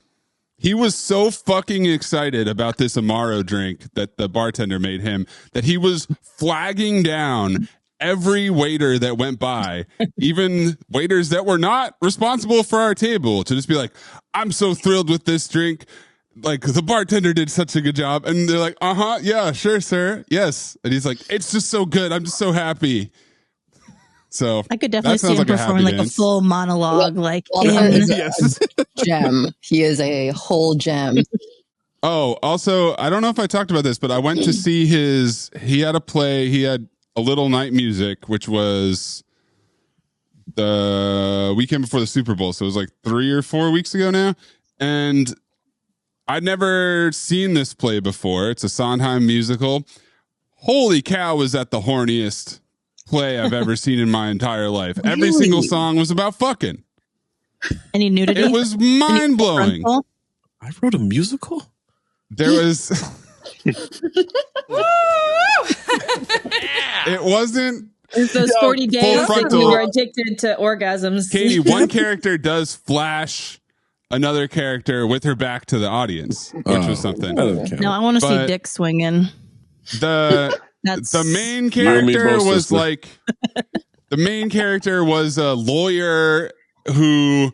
he was so fucking excited about this Amaro drink that the bartender made him that he was flagging down every waiter that went by, even waiters that were not responsible for our table, to just be like, "I'm so thrilled with this drink. Like, the bartender did such a good job." And they're like, yeah, sure, sir. Yes. And he's like, "It's just so good. I'm just so happy." So I could definitely see him performing like a full monologue, yes. Gem. He is a whole gem. Oh, also, I don't know if I talked about this, but I went to see he had a Little Night Music, which was the weekend before the Super Bowl. So it was like 3 or 4 weeks ago now. And I'd never seen this play before. It's a Sondheim musical. Holy cow, was that the horniest play I've ever seen in my entire life. Really? Every single song was about fucking. Any nudity? It was mind blowing. I wrote a musical? There was it wasn't those 40 days that you were addicted to orgasms. Katie, one character does flash another character with her back to the audience, which was something. No, I want to see dick swinging. The main character was like the main character was a lawyer who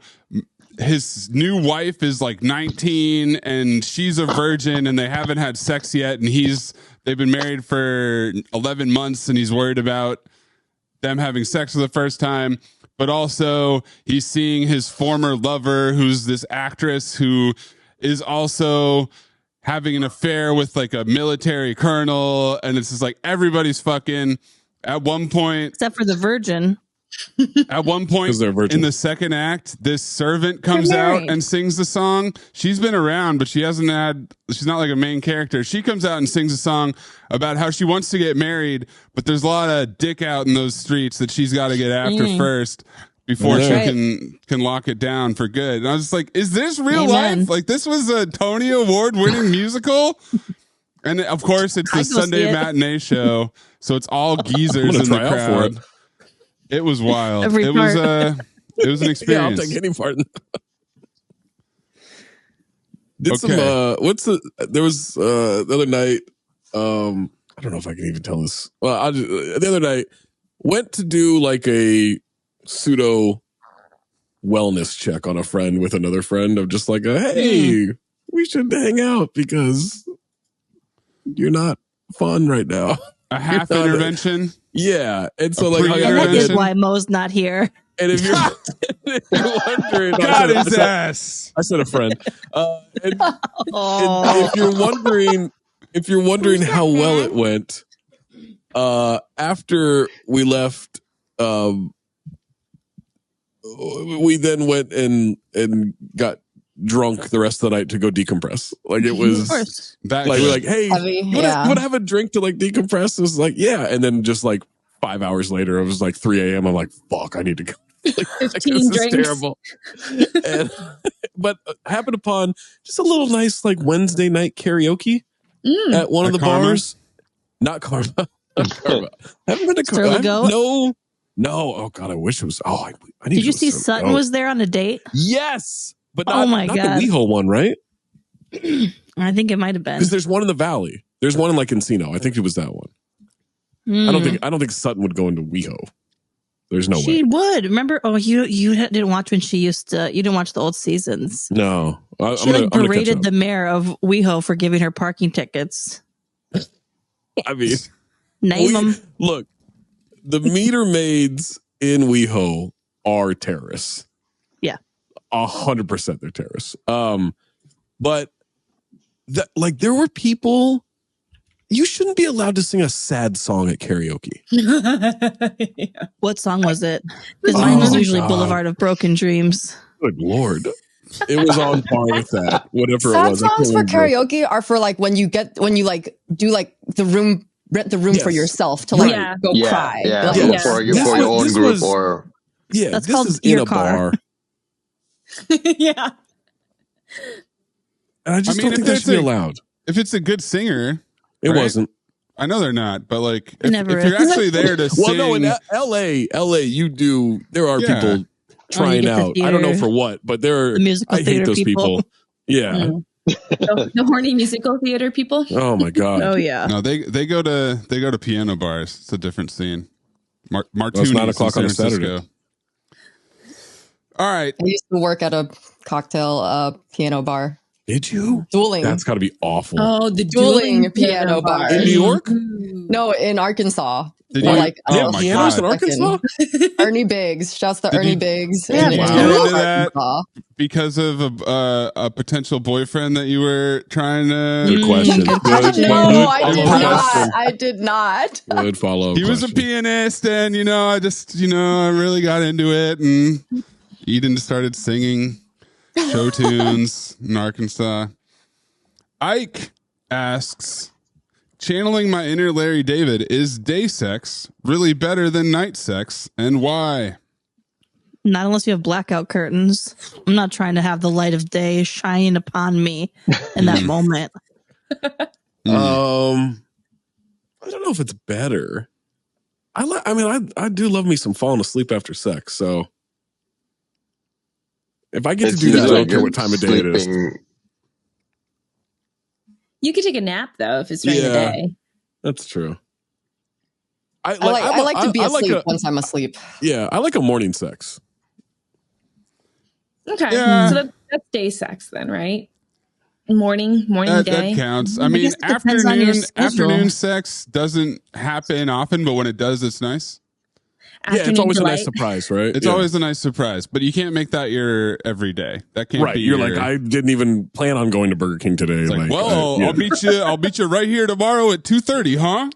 his new wife is like 19 and she's a virgin and they haven't had sex yet, and they've been married for 11 months and he's worried about them having sex for the first time. But also he's seeing his former lover, who's this actress who is also having an affair with like a military colonel, and it's just like everybody's fucking at one point, except for the virgin. At one point in the second act, this servant comes out and sings the song. She's been around, but she's not like a main character. She comes out and sings a song about how she wants to get married, but there's a lot of dick out in those streets that she's got to get after first before she can lock it down for good. And I was just like, is this real life? Like, this was a Tony Award winning musical? And of course it's a Sunday matinee show, so it's all geezers in the crowd. It was wild. It was an experience. Yeah, I'll take any part. There was the other night, I don't know if I can even tell this. Well, the other night went to do like a pseudo wellness check on a friend with another friend of just like, hey, we should hang out because you're not fun right now. A half intervention? Yeah. And so like that is why Mo's not here. And if you're wondering, got his ass. I said a friend. And if you're wondering how well it went, after we left, we then went and got drunk the rest of the night to go decompress. Like, it was like, we're like, hey, you want to have a drink to like decompress? It was like, yeah. And then just like 5 hours later, it was like 3 a.m. I'm like, fuck, I need to go Like, 15 this drinks. is terrible. But happened upon just a little nice like Wednesday night karaoke at one of the bars. Not Karma. Karma. Haven't been to Karma. No. Oh God, I wish it was. Oh, I need. Did you see Sutton was there on a date? Yes, but not, oh my not God. the WeHo one, right? I think it might have been because there's one in the Valley. There's one in like Encino. I think it was that one. I don't think Sutton would go into WeHo. There's no way she would. Remember? Oh, you didn't watch when she used to. You didn't watch the old seasons. No, she berated the mayor of WeHo for giving her parking tickets. I mean, name them. Look, the meter maids in WeHo are terrorists. Yeah, 100% they're terrorists. But there were people. You shouldn't be allowed to sing a sad song at karaoke. Yeah. What song was it? Because mine was usually Boulevard of Broken Dreams. Good Lord. It was on par with that. Whatever sad it was. Sad songs for karaoke are for like when you like do like the room, rent the room for yourself to like go cry. Yeah, like, for your own group or... Yeah, that's this called is in a bar. Yeah. And I just don't think that should be allowed. If it's a good singer... It wasn't. I know they're not, but like, if you're actually there to sing... Well, no, in LA, you do... There are people trying out. I don't know for what, but there are... I hate those people. Yeah. The horny musical theater people? Oh, my God. Oh, yeah. No, they go to piano bars. It's a different scene. Martini. It's 9 o'clock on a Saturday. All right. I used to work at a cocktail piano bar. Did you? Dueling. That's got to be awful. Oh, the dueling piano bar. In New York? No, in Arkansas. Did you? Like, pianos in Arkansas? Ernie Biggs. Shouts to Ernie Biggs. Did you do that because of a potential boyfriend that you were trying to... Good question. No, I did not. Good follow-up He was a pianist and, I really got into it and Eden started singing show tunes in Arkansas. Ike asks, channeling my inner Larry David, is day sex really better than night sex and why? Not unless you have blackout curtains. I'm not trying to have the light of day shine upon me in that moment. I don't know if it's better. I do love me some falling asleep after sex, so if I get to do that, I don't care what time of day it is. You could take a nap though if it's during the day. That's true. I like to be asleep once I'm asleep. Yeah, I like a morning sex. Okay, so that's day sex then, right? Morning day. That counts. I mean, afternoon sex doesn't happen often, but when it does, it's nice. Yeah, it's always a nice surprise, right? It's always a nice surprise, but you can't make that your everyday. That can't be. You're like, I didn't even plan on going to Burger King today. I'll meet you right here tomorrow at 2:30, huh?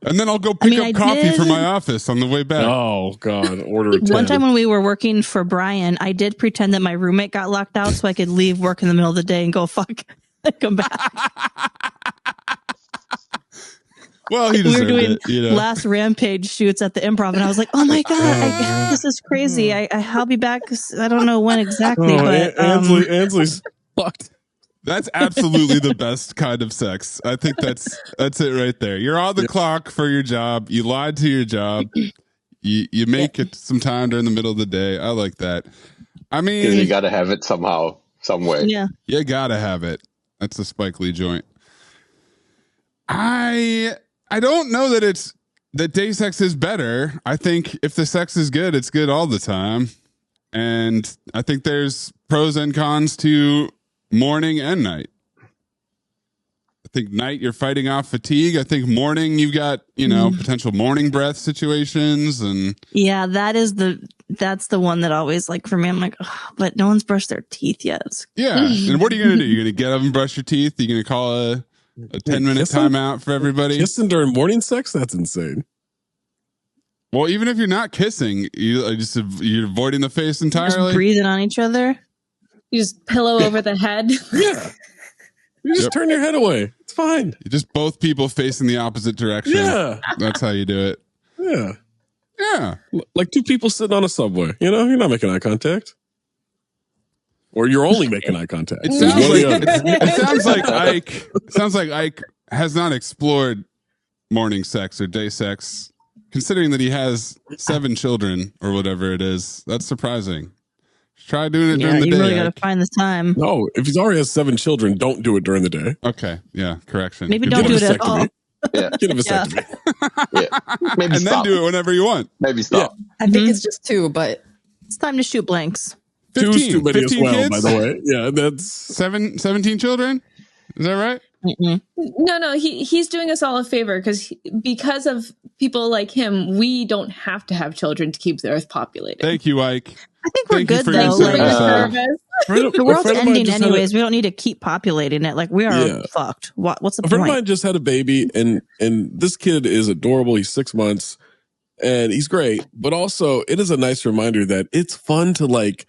And then I'll go pick up coffee for my office on the way back. Oh God, order a 10. One time when we were working for Brian, I did pretend that my roommate got locked out so I could leave work in the middle of the day and go fuck and come back. Well, we were doing last Rampage shoots at the Improv, and I was like, "Oh my God, this is crazy! I'll be back. I don't know when exactly, but Ansley's fucked." That's absolutely the best kind of sex. I think that's it right there. You're on the clock for your job. You lied to your job. You make it some time during the middle of the day. I like that. I mean, you got to have it somehow, some way. Yeah, you got to have it. That's a Spike Lee joint. I don't know that day sex is better. I think if the sex is good, it's good all the time. And I think there's pros and cons to morning and night. I think night you're fighting off fatigue. I think morning you've got, potential morning breath situations and yeah, that's the one that always like for me, I'm like, oh, but no one's brushed their teeth yet. Yeah. And what are you going to do? You're going to get up and brush your teeth? You're going to call a 10-minute timeout for everybody? Kissing during morning sex? That's insane. Well, even if you're not kissing, you're avoiding the face entirely. Just breathing on each other. You just pillow over the head. Yeah. You just turn your head away. It's fine. You just both people facing the opposite direction. Yeah. That's how you do it. Yeah. Yeah. Like two people sitting on a subway. You know, you're not making eye contact. Or you're only making eye contact. It sounds like Ike has not explored morning sex or day sex, considering that he has 7 children or whatever it is. That's surprising. Try doing it during the day. You really got to find the time. No, if he's already has 7 children, don't do it during the day. Okay, yeah, correction. Maybe don't do it at all. Yeah. Get a vasectomy. Yeah. Maybe and stop. then do it whenever you want. Maybe stop. I think it's just 2, but it's time to shoot blanks. 2's too many as well, kids? by the way. Yeah, that's 17 children. Is that right? No, he's doing us all a favor because of people like him, we don't have to have children to keep the earth populated. Thank you, Ike. I think we're good though. The world's ending anyways. We don't need to keep populating it. Like we are fucked. What's the point? A friend of mine just had a baby, and this kid is adorable. He's 6 months, and he's great. But also, it is a nice reminder that it's fun to like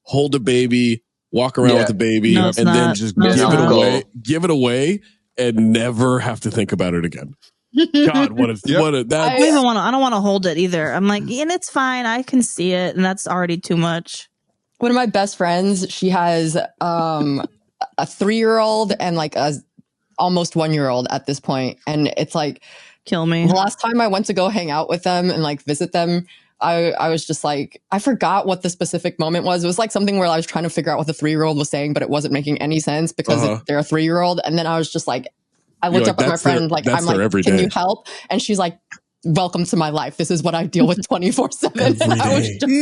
hold a baby, walk around with a baby, then just give it away, and never have to think about it again. God, what a that. I don't want to hold it either. I'm like, and it's fine. I can see it, and that's already too much. One of my best friends, she has a 3-year-old and like a almost 1-year-old at this point, and it's like, kill me. The last time I went to go hang out with them and like visit them, I was just like, I forgot what the specific moment was. It was like something where I was trying to figure out what the 3-year-old was saying, but it wasn't making any sense because they're a 3-year-old. And then I was just like, I looked up at my friend, I'm like, can you help? And she's like, welcome to my life. This is what I deal with 24/7. And I was just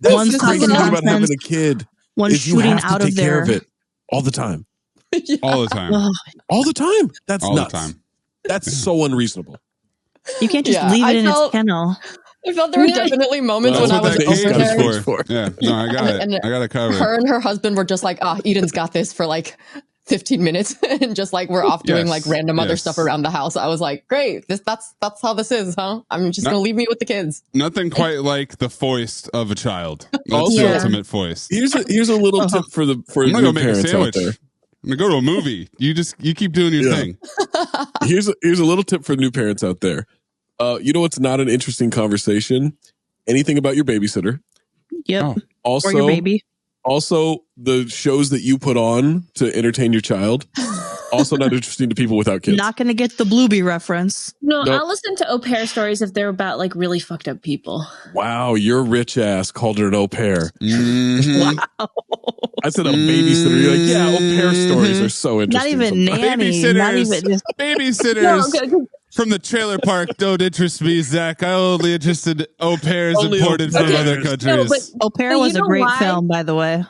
like, one talking about having a kid. One shooting out of care of it all the time. All the time. All the time. That's all nuts. The time. That's so unreasonable. You can't just leave it in its kennel. I felt there were definitely moments when I was over there. Yeah, no, I got it. I got it covered. Her and her husband were just like, Eden's got this for like 15 minutes, and just like we're off doing like random other stuff around the house. I was like, great, that's how this is, huh? I'm just gonna leave me with the kids. Nothing quite like the foist of a child. That's the ultimate foist. Here's a little tip for new parents out there. I'm gonna go to a movie. You keep doing your thing. Here's a little tip for new parents out there. You know what's not an interesting conversation? Anything about your babysitter. Yep. Oh. Also, or your baby. Also, the shows that you put on to entertain your child. Also not interesting to people without kids. Not going to get the Bluebee reference. No, nope. I'll listen to au pair stories if they're about like really fucked up people. Wow, your rich ass called her an au pair. Mm-hmm. Wow. I said a babysitter. You're like, yeah, au pair stories are so interesting. Not even nanny. Babysitters. From the trailer park, don't interest me, Zach. I only interested au pairs imported from other countries. No, au pair was a great film, by the way.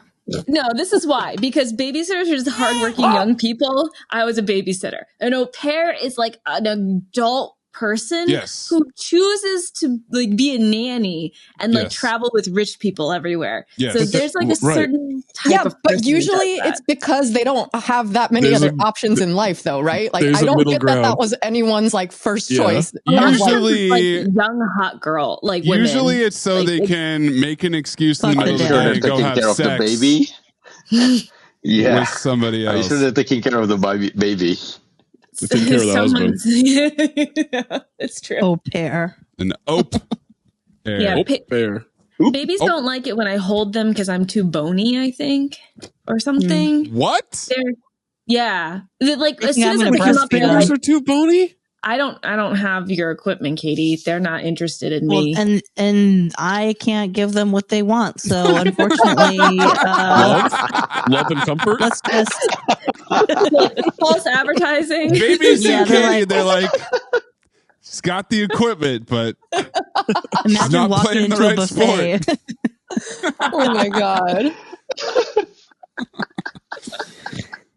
No, this is why. Because babysitters are just hardworking young people. I was a babysitter. An au pair is like an adult person who chooses to like be a nanny and like travel with rich people everywhere. Yes. So there's like a certain type of but usually it's because they don't have that many other options in life though, right? Like I don't get that was anyone's like first choice. Usually like young hot girl, like women. Usually it's so they can make an excuse in the middle of the day and go have sex. The baby? With somebody else. Are you sure they're taking care of the baby? Taking care of the husband. It's true. Au pair. An au pair. Yeah, pair. Babies don't like it when I hold them because I'm too bony, I think, or something. What? Like as soon as I come up, fingers are too bony. I don't have your equipment, Katie. They're not interested in me. And I can't give them what they want. So unfortunately, love and comfort. Let's just false advertising. Babies and Katie, they're like, she's got the equipment, but she's not playing the right sport. Oh my God.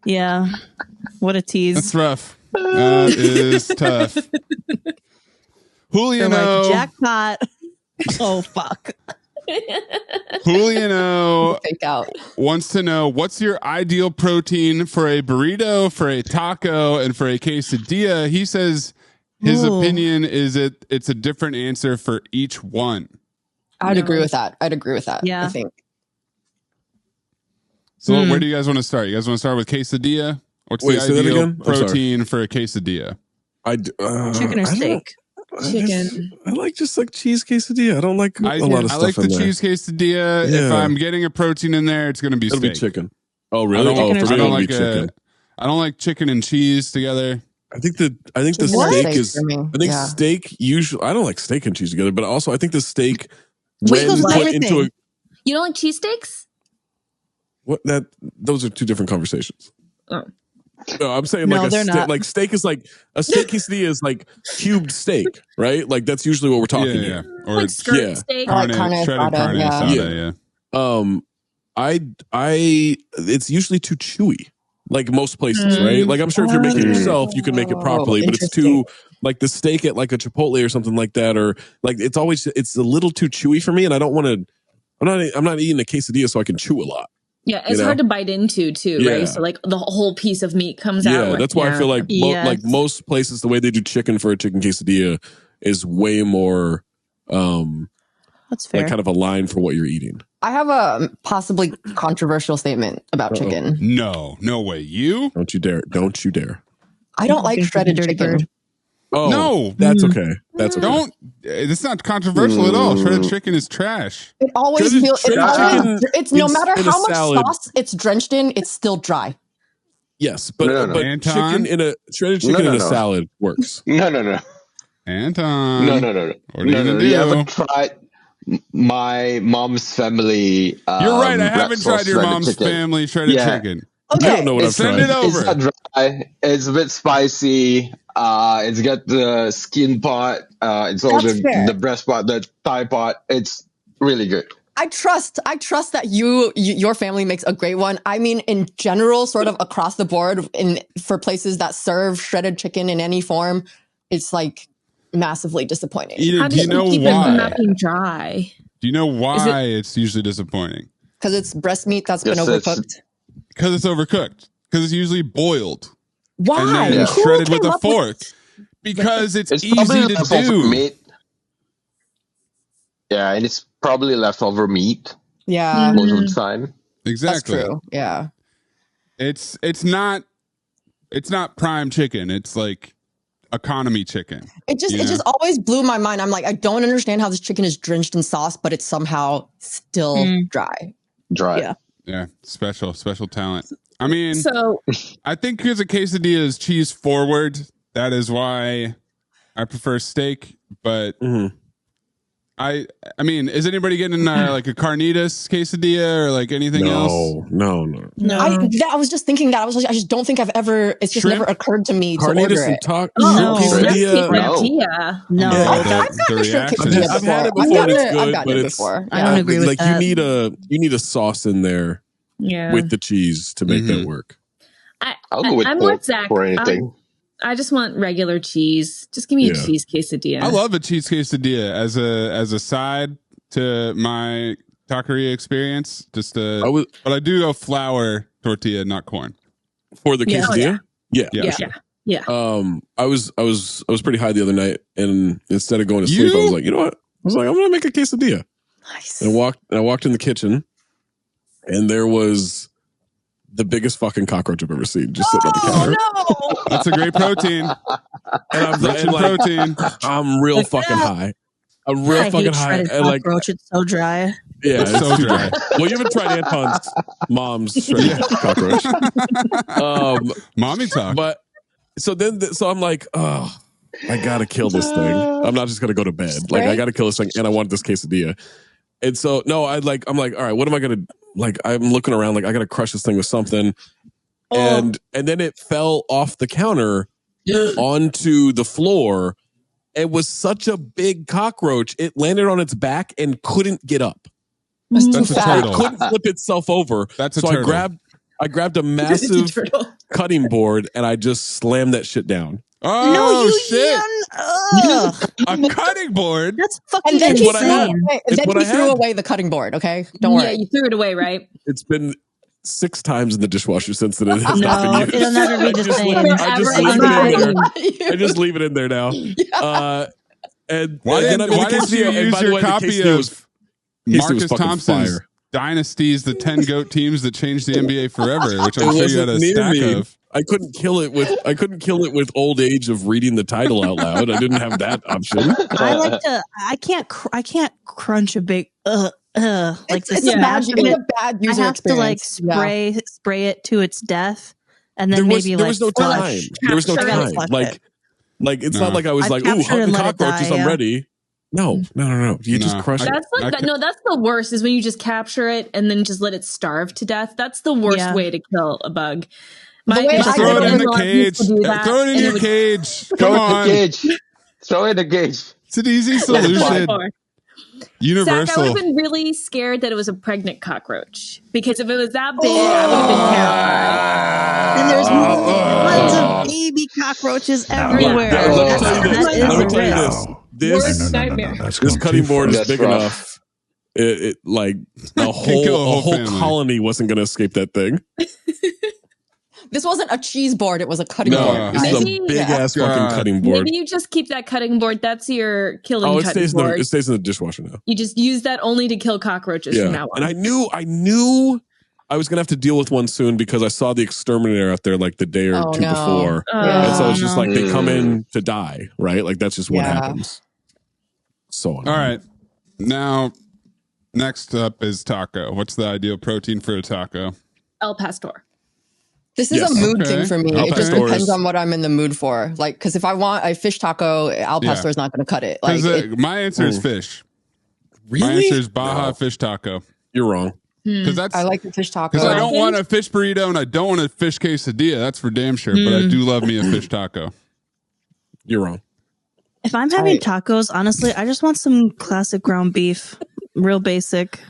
Yeah. What a tease. That's rough. That is tough. Juliano, like, jackpot. Oh fuck. Juliano wants to know, what's your ideal protein for a burrito, for a taco, and for a quesadilla? He says his opinion is it's a different answer for each one. I'd agree with that. Yeah. I think. So where do you guys want to start? You guys want to start with quesadilla? What's the ideal protein for a quesadilla? Chicken or steak? chicken. I like just like cheese quesadilla. I don't like a lot of stuff. I like the there. cheese quesadilla. Yeah. If I'm getting a protein in there, it's going to be It'll steak. be chicken. Oh, really? I don't like chicken and cheese together. I think the steak is. I think steak usually. I don't like steak and cheese together, but also I think the steak when put into a. You don't like cheesesteaks? Those are two different conversations. Oh. No, I'm saying like steak is like a steak quesadilla is like cubed steak, right? Like that's usually what we're talking here. Or like skirt steak, shredded carne asada. It's usually too chewy. Like most places, right? Like I'm sure if you're making it yourself, you can make it properly, but it's too like the steak at like a Chipotle or something like that, or like it's a little too chewy for me, and I don't want to. I'm not eating a quesadilla so I can chew a lot. Yeah, it's hard to bite into too, right? So like the whole piece of meat comes out. Yeah, that's why I feel like like most places, the way they do chicken for a chicken quesadilla is way more. That's fair. Like kind of a line for what you're eating. I have a possibly controversial statement about chicken. No way. You? Don't you dare! Don't you dare! I don't like shredded chicken. Oh no, that's okay. That's okay. It's not controversial at all. Shredded chicken is trash. It always feels. It's no matter how much sauce it's drenched in, it's still dry. Yes, but chicken in a shredded chicken in a salad works. No. Anton. No. You haven't tried my mom's family. You're right. I haven't tried your mom's family shredded chicken. Okay. I don't know what I've tried. Send it over. It's not dry. It's a bit spicy. It's got the skin part. It's all the breast part, the thigh part. It's really good. I trust that your family makes a great one. I mean, in general, sort of across the board, for places that serve shredded chicken in any form, it's like massively disappointing. How do you know keep why? It from not being dry? Do you know why it's usually disappointing? Because it's breast meat that's been overcooked. Because it's overcooked. Because it's usually boiled. Why? And then shredded with a fork. Because it's easy to do. Meat. Yeah, and it's probably leftover meat. Yeah. Most of the time. Exactly. That's true. Yeah. It's not prime chicken. It's like economy chicken. It just always blew my mind. I'm like, I don't understand how this chicken is drenched in sauce, but it's somehow still dry. Yeah. Special talent. I mean, I think because a quesadilla is cheese forward, that is why I prefer steak. But I mean, is anybody getting like a carnitas quesadilla or like anything else? No. I was just thinking that. I just don't think I've ever. It's just never occurred to me to order it. Quesadilla. No, I've gotten a shrimp quesadilla before. I've had it before. I've gotten it before. I don't agree with that. You need a sauce in there with the cheese to make that work. I'll go with pork or anything. I just want regular cheese. Just give me a cheese quesadilla. I love a cheese quesadilla as a side to my taqueria experience. But I do go flour tortilla, not corn. For the quesadilla? Yeah. I was pretty high the other night, and instead of going to sleep, I was like, you know what? I was like, I'm gonna make a quesadilla. Nice. And I walked in the kitchen, and there was the biggest fucking cockroach I've ever seen just sitting on the counter. No. That's a great protein. And I'm rich in protein. I'm real fucking high. I'm real fucking high. And like cockroach, it's so dry. Yeah, it's so dry. Well, you haven't tried Anton's mom's shredded cockroach. Mommy talk. But so I'm like, oh, I gotta kill this thing. I'm not just gonna go to bed. Like I gotta kill this thing, and I want this quesadilla. And so I'm like, all right, what am I gonna like? I'm looking around, like I gotta crush this thing with something, and then it fell off the counter onto the floor. It was such a big cockroach; it landed on its back and couldn't get up. That's a turtle. It couldn't flip itself over. That's a turtle. I grabbed a massive cutting board and I just slammed that shit down. Oh, shit. A cutting board? That's fucking insane. And then you threw away the cutting board, okay? Don't worry. Yeah, you threw it away, right? It's been 6 times in the dishwasher since it has not been used. It'll never be the same. I just leave it in there now. Why didn't you use your copy of Marcus Thompson's Dynasties, the 10 GOAT teams that changed the NBA forever, which I'm sure you had a stack of. I couldn't kill it with old age of reading the title out loud. I didn't have that option. I can't crunch a big like it's a bad user experience. To like spray it to its death, and then there was no time. There was no time. Like it's not like I was like, ooh, hunting cockroaches, I'm ready. No. You just crush it. That's the worst is when you just capture it and then just let it starve to death. That's the worst way to kill a bug. Throw it in the cage. Throw it in your cage. Come on. Throw it in the cage. It's an easy solution. Universal. Zach, I would have been really scared that it was a pregnant cockroach because if it was that big, I would have been terrified. And there's tons of baby cockroaches everywhere. Let me tell you this. This cutting board is big enough. It like a whole colony wasn't going to escape that thing. This wasn't a cheese board; it was a cutting board. This is a big ass fucking cutting board. Maybe you just keep that cutting board. That's your killing cutting board. It stays in the dishwasher now. You just use that only to kill cockroaches from now on. And I knew I was gonna have to deal with one soon because I saw the exterminator out there like the day or two before, and so it's just like they come in to die, right? Like that's just what happens. So all right, now next up is taco. What's the ideal protein for a taco? El Pastor. This is a mood thing for me. It just depends on what I'm in the mood for. Like, because if I want a fish taco, Al Pastor is not going to cut it. Like, my answer is fish. Really? My answer is Baja fish taco. You're wrong. Because I like the fish taco. Because I don't want a fish burrito and I don't want a fish quesadilla. That's for damn sure. But I do love me a fish taco. You're wrong. If I'm having tacos, honestly, I just want some classic ground beef, real basic.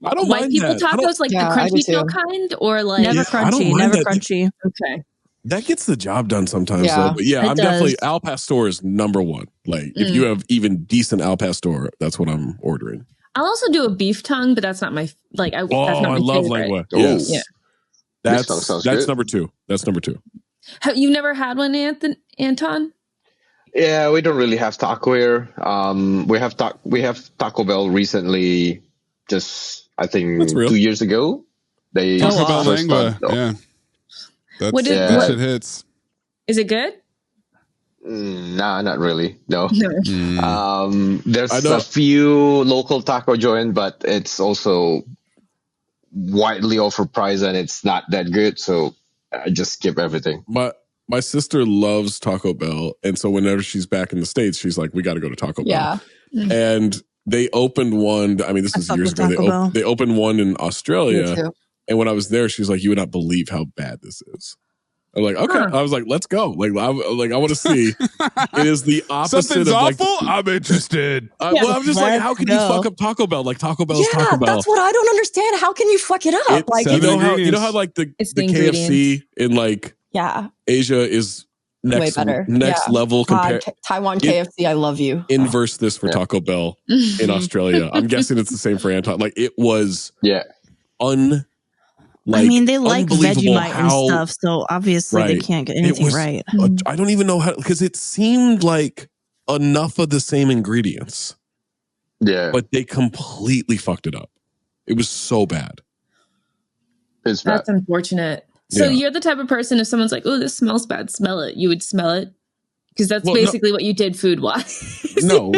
I don't white mind people that. tacos, like the crunchy tail kind, or like never crunchy. Okay, that gets the job done sometimes. Though. But I'm definitely Al Pastor is number one. Like if you have even decent Al Pastor, that's what I'm ordering. I'll also do a beef tongue, but that's not my that's not my love favorite. lengua. Yes, that's number two. That's number two. You've never had one, Anton? Yeah, we don't really have taco here. We have Taco Bell recently. Just I think 2 years ago, they Taco Bell lengua. Yeah, that shit hits. Is it good? Nah, not really. No. There's a few local taco joints, but it's also widely overpriced and it's not that good. So I just skip everything. My sister loves Taco Bell, and so whenever she's back in the States, she's like, "We got to go to Taco Bell." And they opened one. I mean, this was years ago. They opened one in Australia, and when I was there, she was like, "You would not believe how bad this is." I'm like, "Okay." I was like, "Let's go!" I want to see. It is the opposite. Something's of awful. I'm interested. Well, I'm just like, how can you fuck up Taco Bell? Like Taco Bell is Taco Bell. That's what I don't understand. How can you fuck it up? You know how like the KFC in like Asia is next level compared Taiwan KFC. I love you. Inverse this for Taco Bell in Australia. I'm guessing it's the same for Anton. Like it was I mean, they like Vegemite and stuff, so obviously they can't get anything right. I don't even know how, because it seemed like enough of the same ingredients. Yeah. But they completely fucked it up. It was so bad. It's bad. That's unfortunate. So you're the type of person, if someone's like, "Oh, this smells bad," smell it. You would smell it? Because that's basically what you did food-wise. No,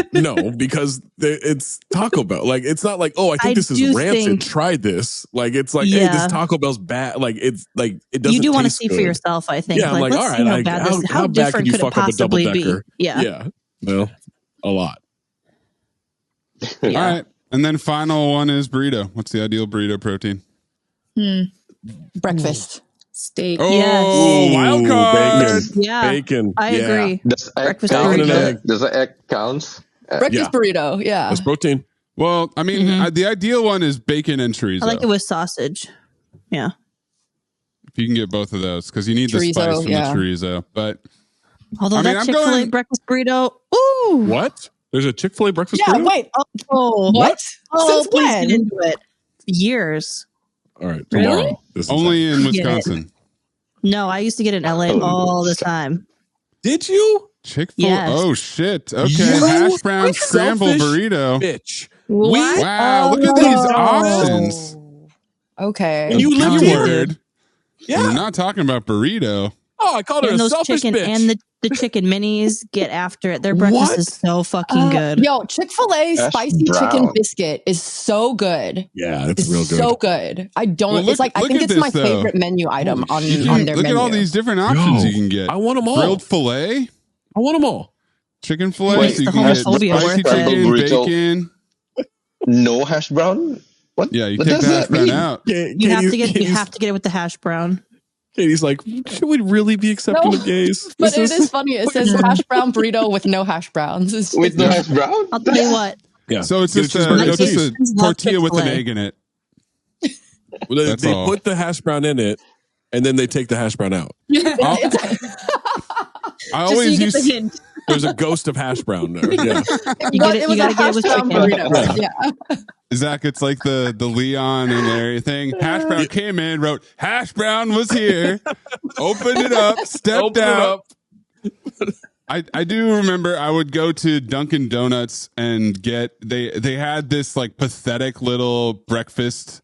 because it's Taco Bell. Like, it's not like, "Oh, I think this is rancid. Try this." Like, it's like, "Hey, this Taco Bell's bad." Like, it's like, it doesn't. You do want to taste see good for yourself, I think. Yeah, like, all let's see right, how different could it possibly be? Yeah. Well, a lot. All right. And then final one is burrito. What's the ideal burrito protein? Breakfast. Steak. Oh, wild card. Bacon. I agree. Breakfast burrito. Does the egg count? Breakfast burrito. Yeah. That's protein. Well, I mean, the ideal one is bacon and chorizo. I like it with sausage. Yeah. If you can get both of those, because you need the spice from the chorizo. But although that Chick-fil-A breakfast burrito. Ooh. What? There's a Chick-fil-A breakfast burrito? Yeah, wait. Oh, what? Since when? Get into it. Years. All right, tomorrow. Really? Only in Wisconsin. No, I used to get in LA all the time. Did you? Chick-fil-A? Yes. Oh, shit. Okay. Hash brown scrambled burrito. Bitch. Wow, look at these options. Okay. And you lived here. Yeah. We're not talking about burrito. Oh, I called her a selfish bitch. And the chicken minis get after it. Their breakfast is so fucking good. Yo, Chick-fil-A spicy chicken biscuit is so good. Yeah, it's real good. So good. I don't. It's like I think it's my favorite menu item on their menu. Look at all these different options you can get. I want them all. Grilled filet. I want them all. Chicken filet. So you can get spicy chicken, bacon. No hash brown. What? Yeah, you take the hash brown out. You have to get it with the hash brown. Katie's like, should we really be accepting of gays? But it is funny. It says hash brown burrito with no hash browns. With no hash brown? I'll tell you what. Yeah. So it's just a tortilla with an egg in it. They put the hash brown in it, and then they take the hash brown out. I always use the hint. There's a ghost of hash brown there. Yeah. You gotta get it with chicken. Burrito. Yeah. Zach, it's like the Leon and Larry thing. Hash brown came in, wrote hash brown was here, opened it up, stepped out. I do remember I would go to Dunkin' Donuts and get they had this like pathetic little breakfast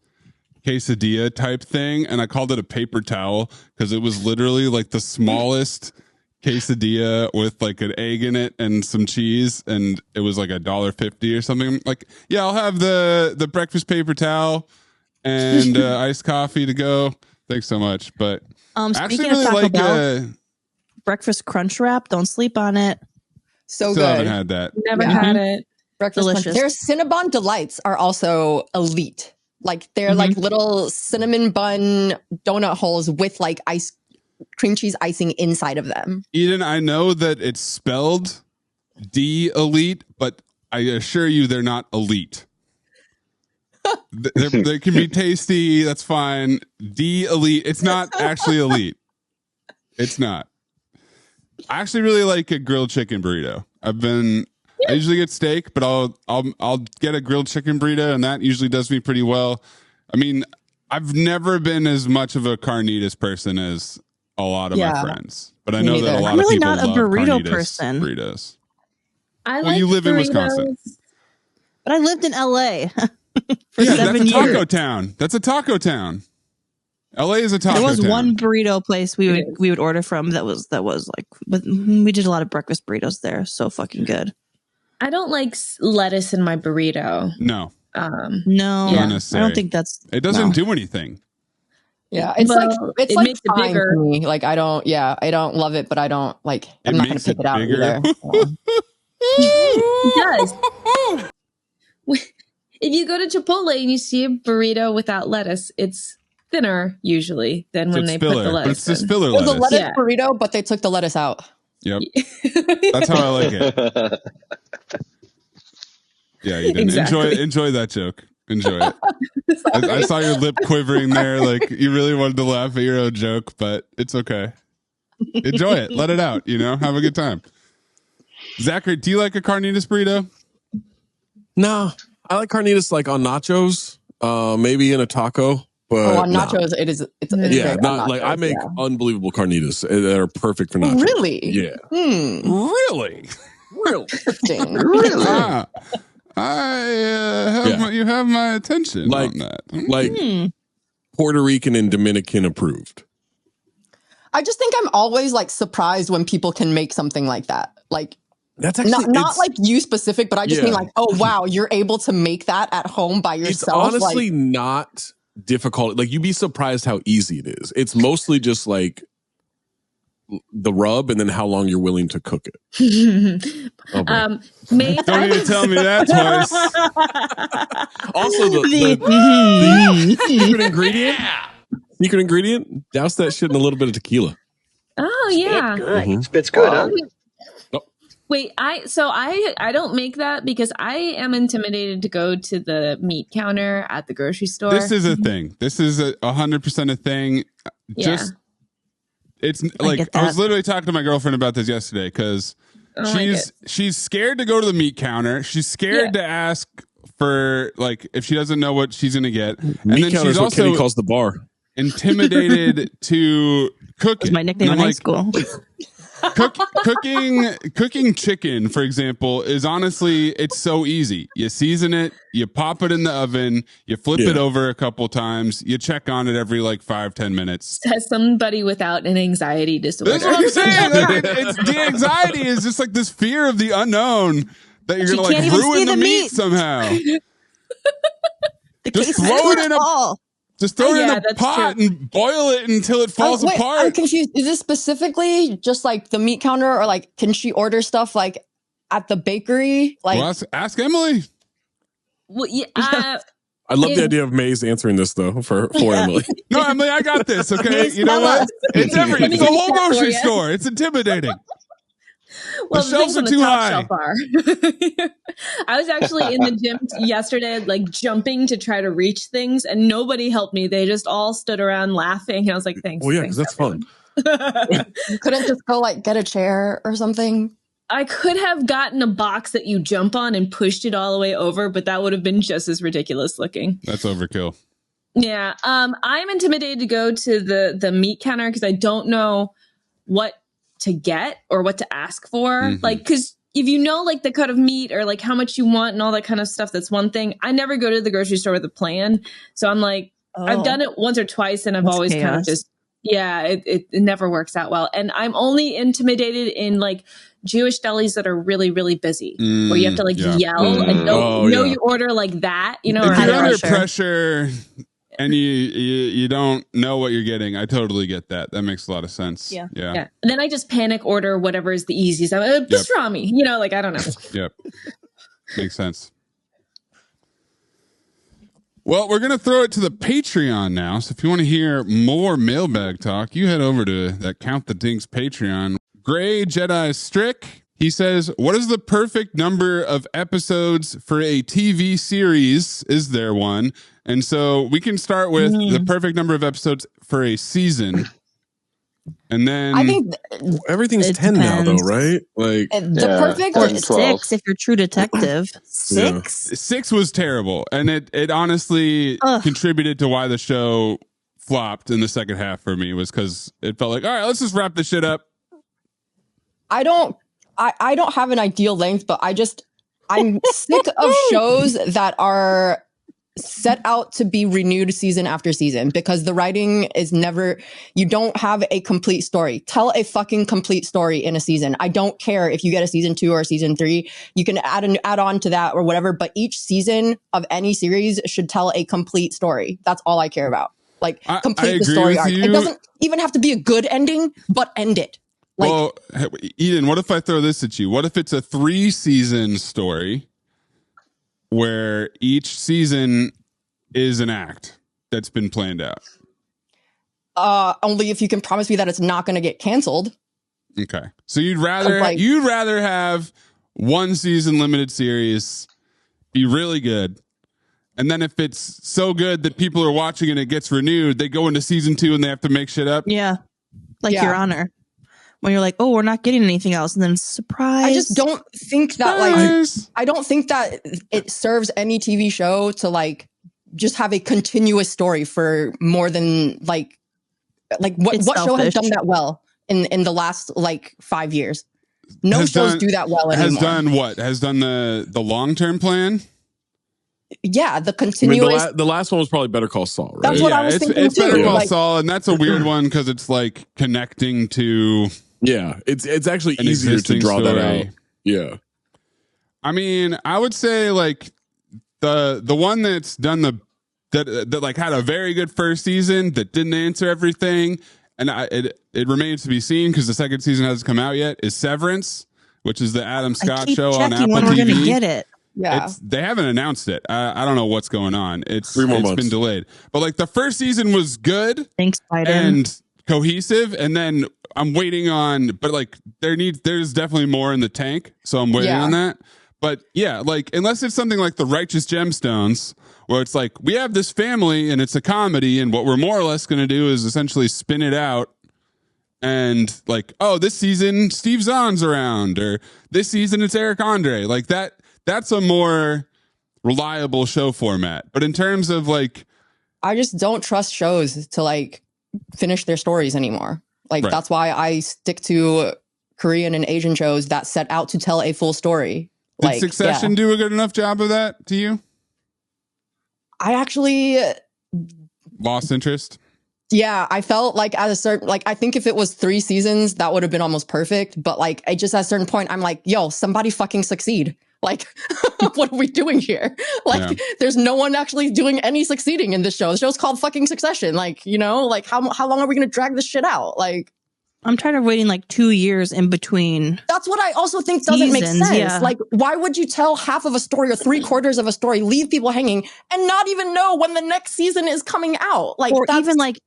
quesadilla type thing, and I called it a paper towel because it was literally like the smallest quesadilla with like an egg in it and some cheese, and it was like $1.50 or something. Like, yeah, I'll have the breakfast paper towel and iced coffee to go. Thanks so much. But speaking of Taco Bell, breakfast crunch wrap, don't sleep on it. So Still good. haven't had that. Never had it. Breakfast delicious. Their Cinnabon Delights are also elite. Like they're like little cinnamon bun donut holes with like cream cheese icing inside of them. Eden, I know that it's spelled D-elite, but I assure you they're not elite. They can be tasty. That's fine. D-elite. It's not actually elite. It's not. I actually really like a grilled chicken burrito. I usually get steak, but I'll get a grilled chicken burrito, and that usually does me pretty well. I mean, I've never been as much of a carnitas person as a lot of my friends, but I know that a lot of people love burrito carnitas burritos. You live in Wisconsin, but I lived in LA for 7 years. That's a taco years. town. That's a taco town. LA is a taco town. There was one burrito place we would order from that was like, but we did a lot of breakfast burritos there. So fucking good. I don't like lettuce in my burrito. No. No. Not necessary. I don't think it doesn't do anything. Yeah, it's like makes it bigger for me. Like I don't love it, but I don't like. I'm not going to pick it out either. It does. If you go to Chipotle and you see a burrito without lettuce, it's thinner usually than when they put the lettuce. But it's just in. filler lettuce. It was a lettuce burrito, but they took the lettuce out. Yep, that's how I like it. Yeah, you didn't enjoy that joke. Enjoy it. I saw your lip quivering there, like you really wanted to laugh at your own joke, but it's okay. Enjoy it. Let it out. Have a good time. Zachary, do you like a carnitas burrito? No, I like carnitas like on nachos, maybe in a taco. But on nachos, it's not like I make unbelievable carnitas that are perfect for nachos. Really? Yeah. Really? Interesting. Really? You have my attention on that. Like Puerto Rican and Dominican approved. I just think I'm always like surprised when people can make something like that. Like that's actually not like you specific, but I just mean like, oh wow, you're able to make that at home by yourself. It's honestly not difficult. Like you'd be surprised how easy it is. It's mostly just like the rub and then how long you're willing to cook it. Don't even tell me that twice. Also the secret ingredient, douse that shit in a little bit of tequila. Oh yeah. Spits good, huh? Wait, I don't make that because I am intimidated to go to the meat counter at the grocery store. This is a thing. This is 100% a thing. It's like I was literally talking to my girlfriend about this yesterday because she's scared to go to the meat counter. She's scared to ask for like if she doesn't know what she's gonna get, and then she's also what Kenny calls the bar. Intimidated to cook it. My nickname in high school. Cooking chicken, for example, is honestly, it's so easy. You season it, you pop it in the oven, you flip it over a couple times, you check on it every like 5-10 minutes. As somebody without an anxiety disorder. That's what I'm saying. It's the anxiety is just like this fear of the unknown that you're gonna like ruin the meat somehow. Just throw it in a Just throw it in a pot and boil it until it falls apart. I'm confused. Is this specifically just like the meat counter, or like can she order stuff like at the bakery? Like, well, ask Emily. Well, yeah, I love the idea of Maze answering this though for Emily. No, Emily, I got this. Okay, you know what? It's the whole grocery store. It's intimidating. Well, the shelves are too high. I was actually in the gym yesterday, like jumping to try to reach things, and nobody helped me. They just all stood around laughing. And I was like, thanks. Well, yeah, because that's fun. You couldn't just go like get a chair or something? I could have gotten a box that you jump on and pushed it all the way over, but that would have been just as ridiculous looking. That's overkill. Yeah. I'm intimidated to go to the meat counter because I don't know what to get or what to ask for. Mm-hmm. Like, because if you know like the cut of meat or like how much you want and all that kind of stuff, that's one thing. I never go to the grocery store with a plan. So I'm like, I've done it once or twice and I've always kind of just, it never works out well. And I'm only intimidated in like Jewish delis that are really, really busy where you have to like yell and know you order like that, you know, if you're under pressure and you don't know what you're getting. I totally get that. That makes a lot of sense. Yeah. And then I just panic order whatever is the easiest. Pastrami, you know, like, I don't know. Yep. Makes sense. Well, we're going to throw it to the Patreon now. So if you want to hear more mailbag talk, you head over to that Count the Dinks Patreon. Gray Jedi Strick, he says, what is the perfect number of episodes for a TV series? Is there one? And so we can start with the perfect number of episodes for a season. And then I think everything's 10 now, though, right? Like the perfect or 6 if you're True Detective. 6. 6 was terrible, and it honestly contributed to why the show flopped in the second half for me. Was because it felt like, all right, let's just wrap this shit up. I don't have an ideal length, but I'm sick of shows that are set out to be renewed season after season because the writing is you don't have a complete story. Tell a fucking complete story in a season. I don't care if you get a season 2 or season 3. You can add on to that or whatever, but each season of any series should tell a complete story. That's all I care about. Like complete the story arc. It doesn't even have to be a good ending, but end it. Like, well, Eden, what if I throw this at you? What if it's a 3-season story where each season is an act that's been planned out? Only if you can promise me that it's not going to get canceled. Okay. So you'd rather have 1 season limited series be really good. And then if it's so good that people are watching and it gets renewed, they go into season 2 and they have to make shit up? Yeah. Your Honor. When you're like, oh, we're not getting anything else. And then surprise. I just don't think that I don't think that it serves any TV show to like just have a continuous story for more than like what show has done that well in the last like 5 years? No shows do that well anymore. Has done the long-term plan? Yeah, the continuous. I mean, the last one was probably Better Call Saul, right? That's what I was thinking it's too. Better Call Saul, and that's a weird one because it's like connecting to. Yeah, it's actually easier to draw that out. Yeah, I mean, I would say like the one that's done that like had a very good first season that didn't answer everything, and it remains to be seen because the second season hasn't come out yet. Is Severance, which is the Adam Scott show on Apple when TV. We're gonna get it. Yeah, they haven't announced it. I don't know what's going on. It's 3 more months. Been delayed, but like the first season was good. Thanks, Biden. And cohesive, and then I'm waiting on, but like there's definitely more in the tank, so I'm waiting on that. But yeah, like unless it's something like The Righteous Gemstones, where it's like we have this family and it's a comedy, and what we're more or less going to do is essentially spin it out, and like, oh, this season Steve Zahn's around, or this season it's Eric Andre, like that. That's a more reliable show format. But in terms of like, I just don't trust shows to like finish their stories anymore. Like that's why I stick to Korean and Asian shows that set out to tell a full story. Did Succession do a good enough job of that to you? I actually lost interest. Yeah, I felt like at a certain, like, I think if it was 3 seasons, that would have been almost perfect. But like, I just at a certain point, I'm like, yo, somebody fucking succeed. Like, what are we doing here? Like, there's no one actually doing any succeeding in this show. The show's called fucking Succession. Like, you know, like how long are we going to drag this shit out? Like, I'm tired of waiting like 2 years in between. That's what I also think doesn't make sense. Yeah. Like, why would you tell half of a story or 3/4 of a story, leave people hanging, and not even know when the next season is coming out? Like, or even like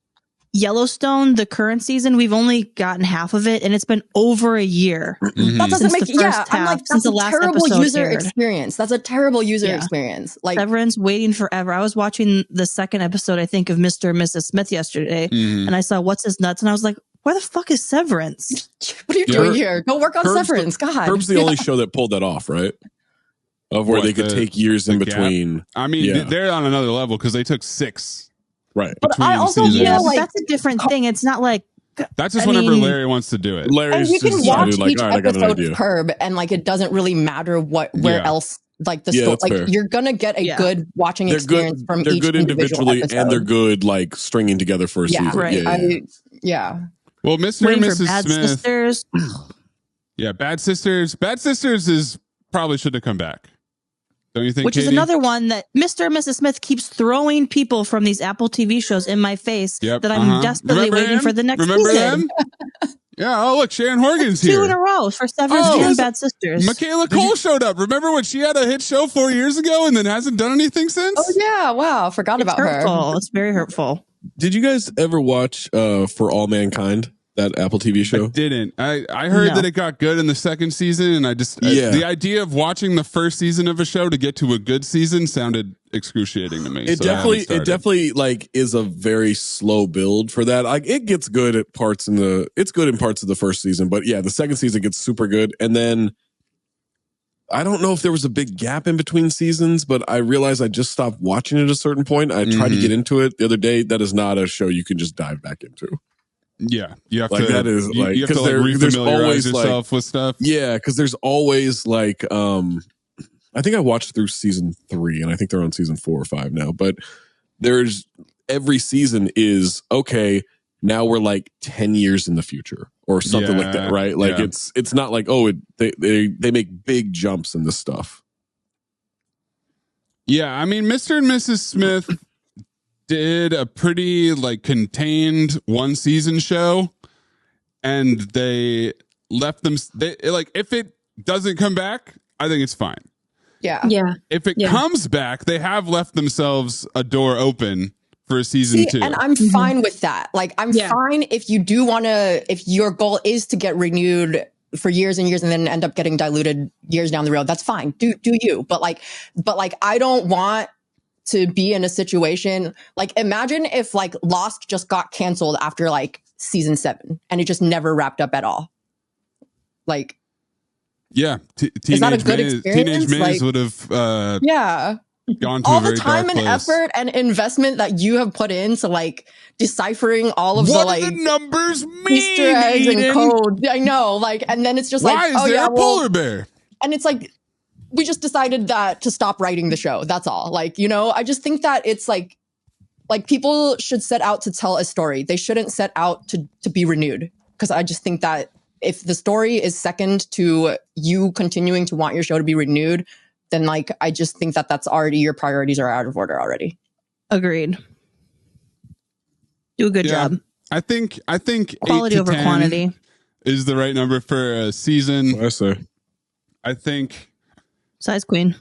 Yellowstone, the current season, we've only gotten half of it, and it's been over a year. Mm-hmm. That doesn't make I'm like, that's a terrible user experience. That's a terrible user experience. Like Severance waiting forever. I was watching the second episode, I think, of Mr. and Mrs. Smith yesterday, and I saw What's His Nuts, and I was like, where the fuck is Severance? What are you doing here? Go work on Severance. God. Curb's the only show that pulled that off, right? Of where they could take years in between. Gap. I mean, they're on another level because they took 6. Right. But I also feel like that's a different thing. It's not like that's just whenever Larry wants to do it. Larry's and you can watch each episode of Curb, and like it doesn't really matter where else like the story. Like you're gonna get a good watching experience from each good individually, and they're good like stringing together for a season. Right. Well, Mr. and Mrs. Bad Smith. Sisters. Yeah, Bad Sisters. Bad Sisters is probably should have come back. Don't you think? Which Katie? is another one that Mr. and Mrs. Smith keeps throwing people from these Apple TV shows in my face that I'm desperately waiting for the next season. Them? Yeah. Oh, look, Sharon Horgan's here. 2 in a row for Severance and Bad Sisters. Michaela Cole showed up. Remember when she had a hit show 4 years ago and then hasn't done anything since? Oh yeah, wow, forgot about hurtful. her. It's very hurtful. Did you guys ever watch For All Mankind? That Apple TV show? I didn't. I heard that it got good in the second season, and I just the idea of watching the first season of a show to get to a good season sounded excruciating to me. It definitely like is a very slow build for that. Like it gets good at parts it's good in parts of the first season, but yeah, the second season gets super good, and then I don't know if there was a big gap in between seasons, but I realized I just stopped watching it at a certain point. I tried to get into it the other day. That is not a show you can just dive back into. Yeah, you have like to. That is like you have to like refamiliarize yourself with stuff. Yeah, because there's always like I think I watched through season 3, and I think they're on season 4 or 5 now. But there's every season is okay. Now we're like 10 years in the future or something like that, right? Like it's not like they make big jumps in this stuff. Yeah, I mean, Mr. and Mrs. Smith did a pretty like contained 1 season show, and they left them. They like if it doesn't come back, I think it's fine. Yeah. If it comes back, they have left themselves a door open for a season 2, and I'm fine with that. Like I'm fine if you do want to. If your goal is to get renewed for years and years and then end up getting diluted years down the road, that's fine. Do you? But like I don't want to be in a situation like imagine if like Lost just got canceled after like season 7 and it just never wrapped up at all. Like, is that a good experience? Teenage Maze would have gone to all the time and effort and investment that you have put into like deciphering all of what the like the numbers mean, Easter eggs and code. I know, like, and then it's just why is there a polar bear? And it's like we just decided that to stop writing the show. That's all. Like, you know, I just think that it's like people should set out to tell a story. They shouldn't set out to be renewed. Because I just think that if the story is second to you continuing to want your show to be renewed, then like, I just think that that's already your priorities are out of order already. Agreed. Do a good job. I think quality over quantity is the right number for a season. I say. I think size queen.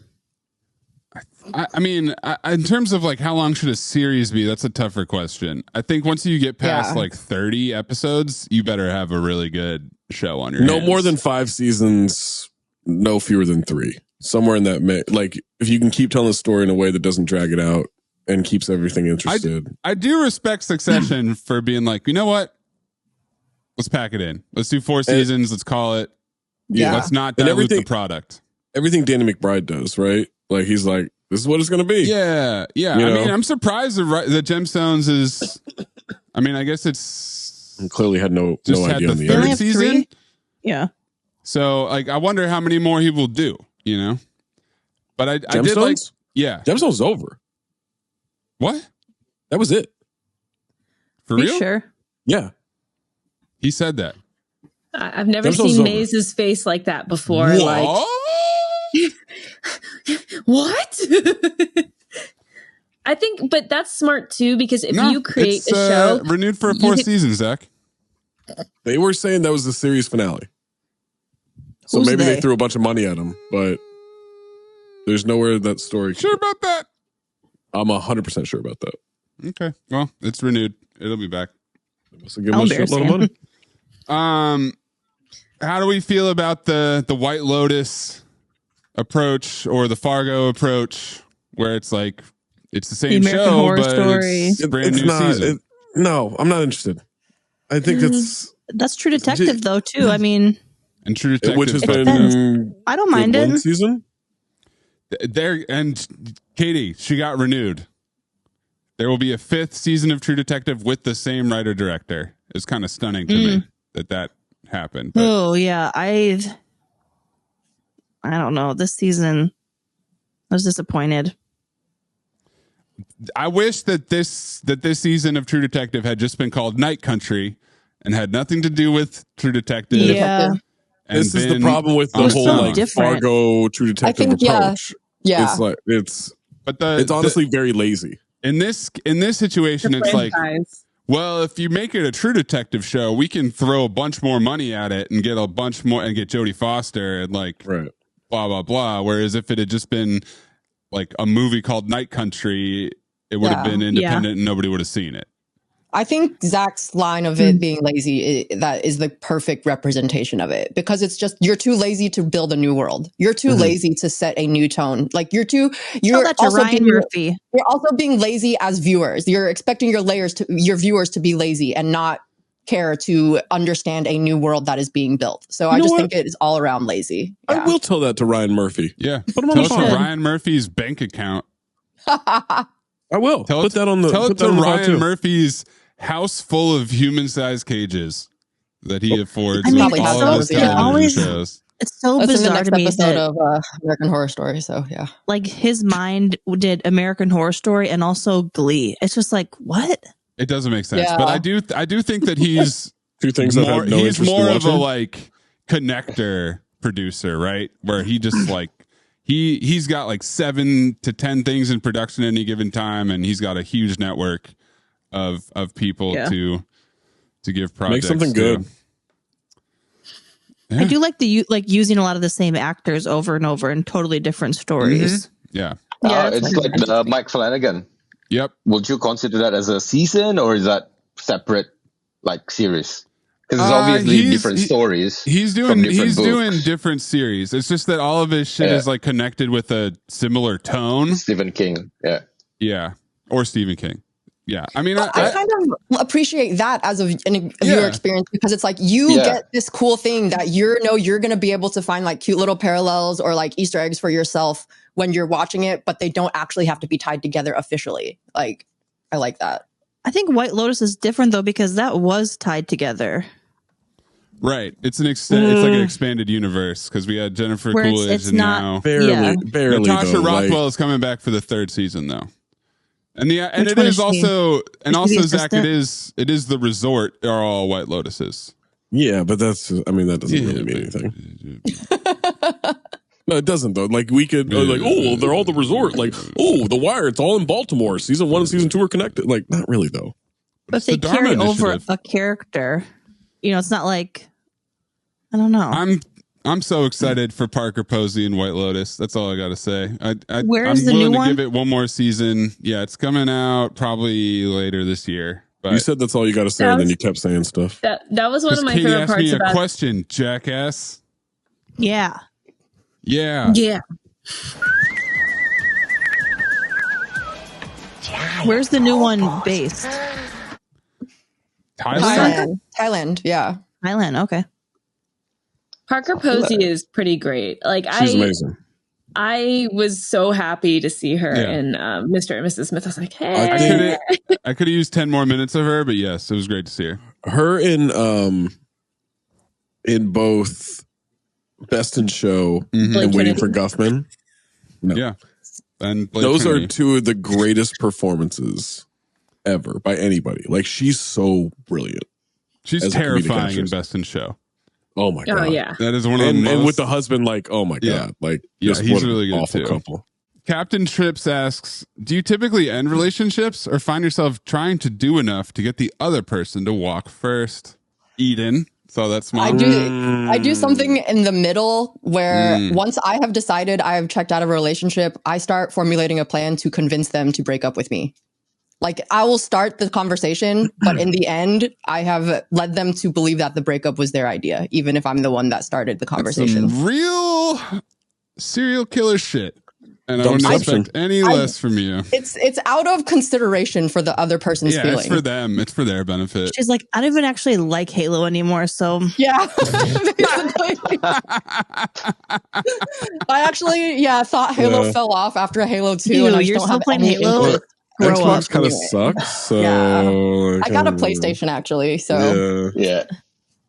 I mean, in terms of like how long should a series be, that's a tougher question. I think once you get past like 30 episodes, you better have a really good show on your hands. More than 5 seasons, no fewer than 3. Somewhere in that, like if you can keep telling the story in a way that doesn't drag it out and keeps everything interested. I do respect Succession for being like, you know what? Let's pack it in. Let's do 4 seasons. Let's call it. Yeah. Let's not dilute the product. Everything Danny McBride does, right? Like he's like, this is what it's going to be. Yeah. I mean, I'm surprised the Gemstones is. I mean, I guess it's clearly had no idea on the third season. Yeah. So like, I wonder how many more he will do, you know? But I did like, yeah. Gemstone's over. What? That was it. For real? Sure. Yeah. He said that. I've never seen Maze's face like that before. What? Like, what? I think, but that's smart too, because if you create a show renewed for a fourth season, Zach. They were saying that was the series finale. So maybe they threw a bunch of money at him, but there's nowhere in that story. Sure about that? I'm 100% sure about that. Okay. Well, it's renewed. It'll be back. They must have given us a shitload of money. How do we feel about the White Lotus approach or the Fargo approach, where it's like it's the same show, Horror but Story. it's brand new season? No, I'm not interested. I think that's True Detective though too. I mean, and True Detective, which has been I don't mind it. One season. There and Katie, she got renewed. There will be a 5th season of True Detective with the same writer director. It's kind of stunning to me that happened. But. Oh yeah, I don't know. This season, I was disappointed. I wish that this season of True Detective had just been called Night Country and had nothing to do with True Detective. Yeah. This is the problem with the whole Fargo True Detective approach. Yeah. It's like it's honestly very lazy. In this situation, it's like, well, if you make it a True Detective show, we can throw a bunch more money at it and get a bunch more and get Jodie Foster and like blah blah blah. Whereas if it had just been like a movie called Night Country, it would have been independent and nobody would have seen it. I think Zach's line of it being lazy, that is the perfect representation of it, because it's just, you're too lazy to build a new world. You're too lazy to set a new tone. Like you're also being lazy as viewers. You're expecting your viewers to be lazy and not care to understand a new world that is being built. So I just think it is all around lazy. Yeah. I will tell that to Ryan Murphy. Yeah. Tell it to Ryan Murphy's bank account. I will. Tell it to Ryan Murphy's house full of human-sized cages that he affords all of his television shows. It's so bizarre to me episode of American Horror Story. So yeah, like his mind did American Horror Story and also Glee. It's just like, what? It doesn't make sense, but I do think that he's two things more, he's more of a like connector producer, right? Where he just like he's got like 7 to 10 things in production at any given time, and he's got a huge network of people to give projects. Make something good. Yeah. I do like using a lot of the same actors over and over in totally different stories. Yeah. It's like Mike Flanagan. Yep. Would you consider that as a season, or is that separate like series? Because it's obviously different stories. He's doing different series. It's just that all of his shit is like connected with a similar tone. Stephen King. Yeah. Or Stephen King. Yeah, I mean, I kind of appreciate that as a viewer experience, because it's like you get this cool thing that you're going to be able to find like cute little parallels or like Easter eggs for yourself when you're watching it, but they don't actually have to be tied together officially. Like, I like that. I think White Lotus is different though, because that was tied together. Right. It's it's like an expanded universe, because we had Jennifer Coolidge and now barely Natasha Rothwell is coming back for the 3rd season though. And it is also, and also Zach, it is the resort are all White Lotuses. Yeah, but that doesn't really mean anything. No, it doesn't though. Like we could they're all the resort. Like, The Wire, it's all in Baltimore. Season 1 and season 2 are connected. Like, not really though. But if they carry over a character, it's not like, I don't know. I'm so excited for Parker Posey and White Lotus. That's all I got to say. Where's the new one? Give it one more season. Yeah, it's coming out probably later this year. But you said that's all you got to say, and then you kept saying stuff. That was one of my favorite parts. Katie asked me a question, jackass. Yeah. Where's the new one based? Thailand. Yeah. Thailand. Okay. Parker Posey is pretty great. Like she's amazing. I was so happy to see her in Mr. and Mrs. Smith. I was like, hey. I could have used 10 more minutes of her, but yes, it was great to see her. Her in both Best in Show and Waiting for Guffman. No. Yeah. And those are two of the greatest performances ever by anybody. Like, she's so brilliant. She's terrifying in Best in Show. Oh my god! Oh yeah, that is one of the most... And with the husband, like, oh my god, like, he's really good awful too. Couple. Captain Trips asks, do you typically end relationships or find yourself trying to do enough to get the other person to walk first? Eden. So that's my... I do something in the middle where once I have decided I have checked out of a relationship, I start formulating a plan to convince them to break up with me. Like, I will start the conversation, but in the end, I have led them to believe that the breakup was their idea, even if I'm the one that started the conversation. That's some real serial killer shit. And I wouldn't expect any less from you. It's out of consideration for the other person's feeling. It's for them. It's for their benefit. She's like, I don't even actually like Halo anymore, so... Yeah, basically. I actually, thought Halo fell off after Halo 2. And you're still playing Halo? Xbox kind of sucks, so... Yeah. I got a PlayStation, actually, so...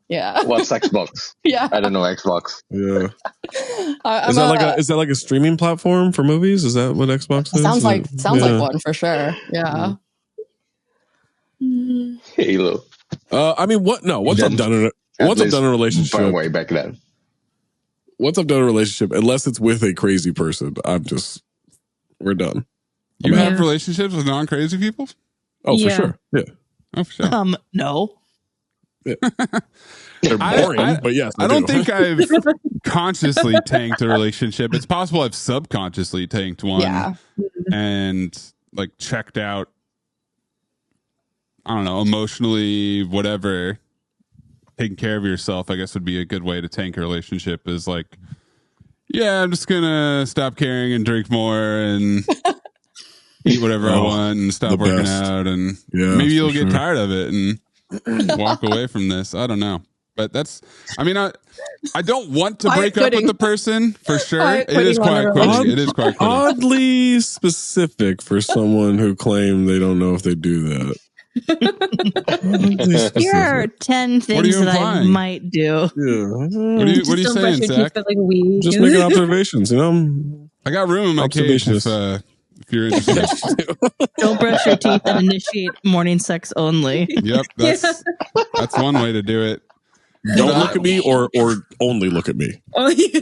Yeah. What's Xbox? I don't know Xbox. Yeah. Is that like a streaming platform for movies? Is that what Xbox is? Sounds like one for sure. Yeah. Halo. I mean, once I've done a relationship, way back then. Once I've done a relationship, unless it's with a crazy person, we're done. You have relationships with non-crazy people? Oh, for sure. Yeah. Oh, for sure. No. Yeah. They're boring, but yes, I don't think I've consciously tanked a relationship. It's possible I've subconsciously tanked one and like checked out. I don't know, emotionally, whatever. Taking care of yourself, I guess, would be a good way to tank a relationship. Is like, I'm just gonna stop caring and drink more and eat whatever I want and stop working out, and maybe you'll get tired of it and walk away from this. I don't know, but I don't want to break up with the person for sure. It is quite quitting. It is quite quitting. Oddly specific for someone who claimed they don't know if they do that. Here are 10 things that I might do. Yeah. What are you saying, Zach? Just making observations. I got room in my cage if you're interested. Don't brush your teeth and initiate morning sex only. Yep, that's one way to do it. Don't look at me or only look at me. Oh, yeah.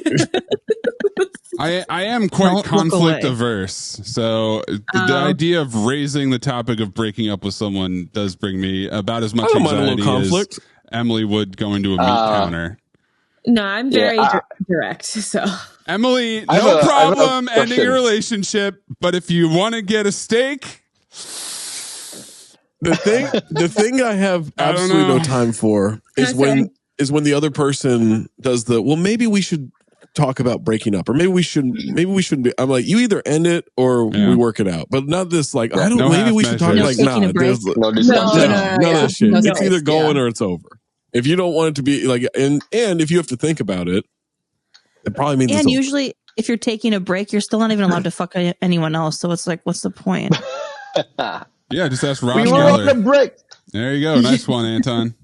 I am quite conflict averse, so the idea of raising the topic of breaking up with someone does bring me about as much anxiety as Emily would going to a meat counter. No, I'm very direct. So Emily, no problem ending a relationship, but if you want to get a steak, the thing I have absolutely no time for is when the other person does maybe we should talk about breaking up, or maybe we shouldn't be. I'm like, you either end it or we work it out, but not this like I don't. Maybe we should talk like none of that shit. It's either going or it's over. If you don't want it to be like, and if you have to think about it, it probably means. And usually, if you're taking a break, you're still not even allowed to fuck anyone else. So it's like, what's the point? Just ask Rob. We were on the break. There you go. Nice one, Anton.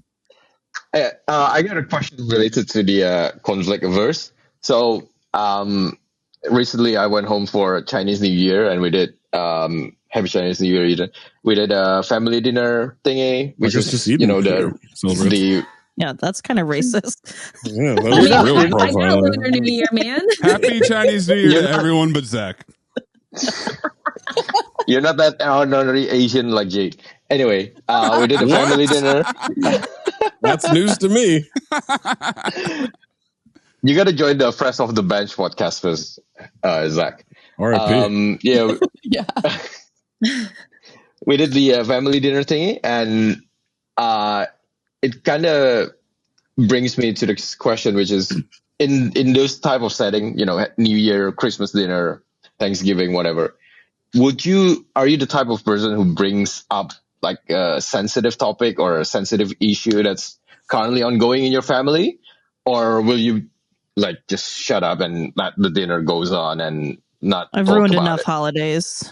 I got a question related to the conflict averse. So recently I went home for Chinese New Year and we did Happy Chinese New Year. We did a family dinner thingy, which is just the that's kind of racist. Yeah, that was really I got Lunar New Year, man. Happy Chinese New Year to everyone but Zach. You're not that honorary Asian like Jake. Anyway, we did a family dinner. That's news to me. You got to join the Fresh Off the Bench podcast first, Zach. R.I.P. We did the family dinner thingy, and it kind of brings me to the question, which is in this type of setting, New Year, Christmas dinner, Thanksgiving, whatever. Are you the type of person who brings up like a sensitive topic or a sensitive issue that's currently ongoing in your family, or will you like just shut up and let the dinner goes on and not? I've ruined enough holidays.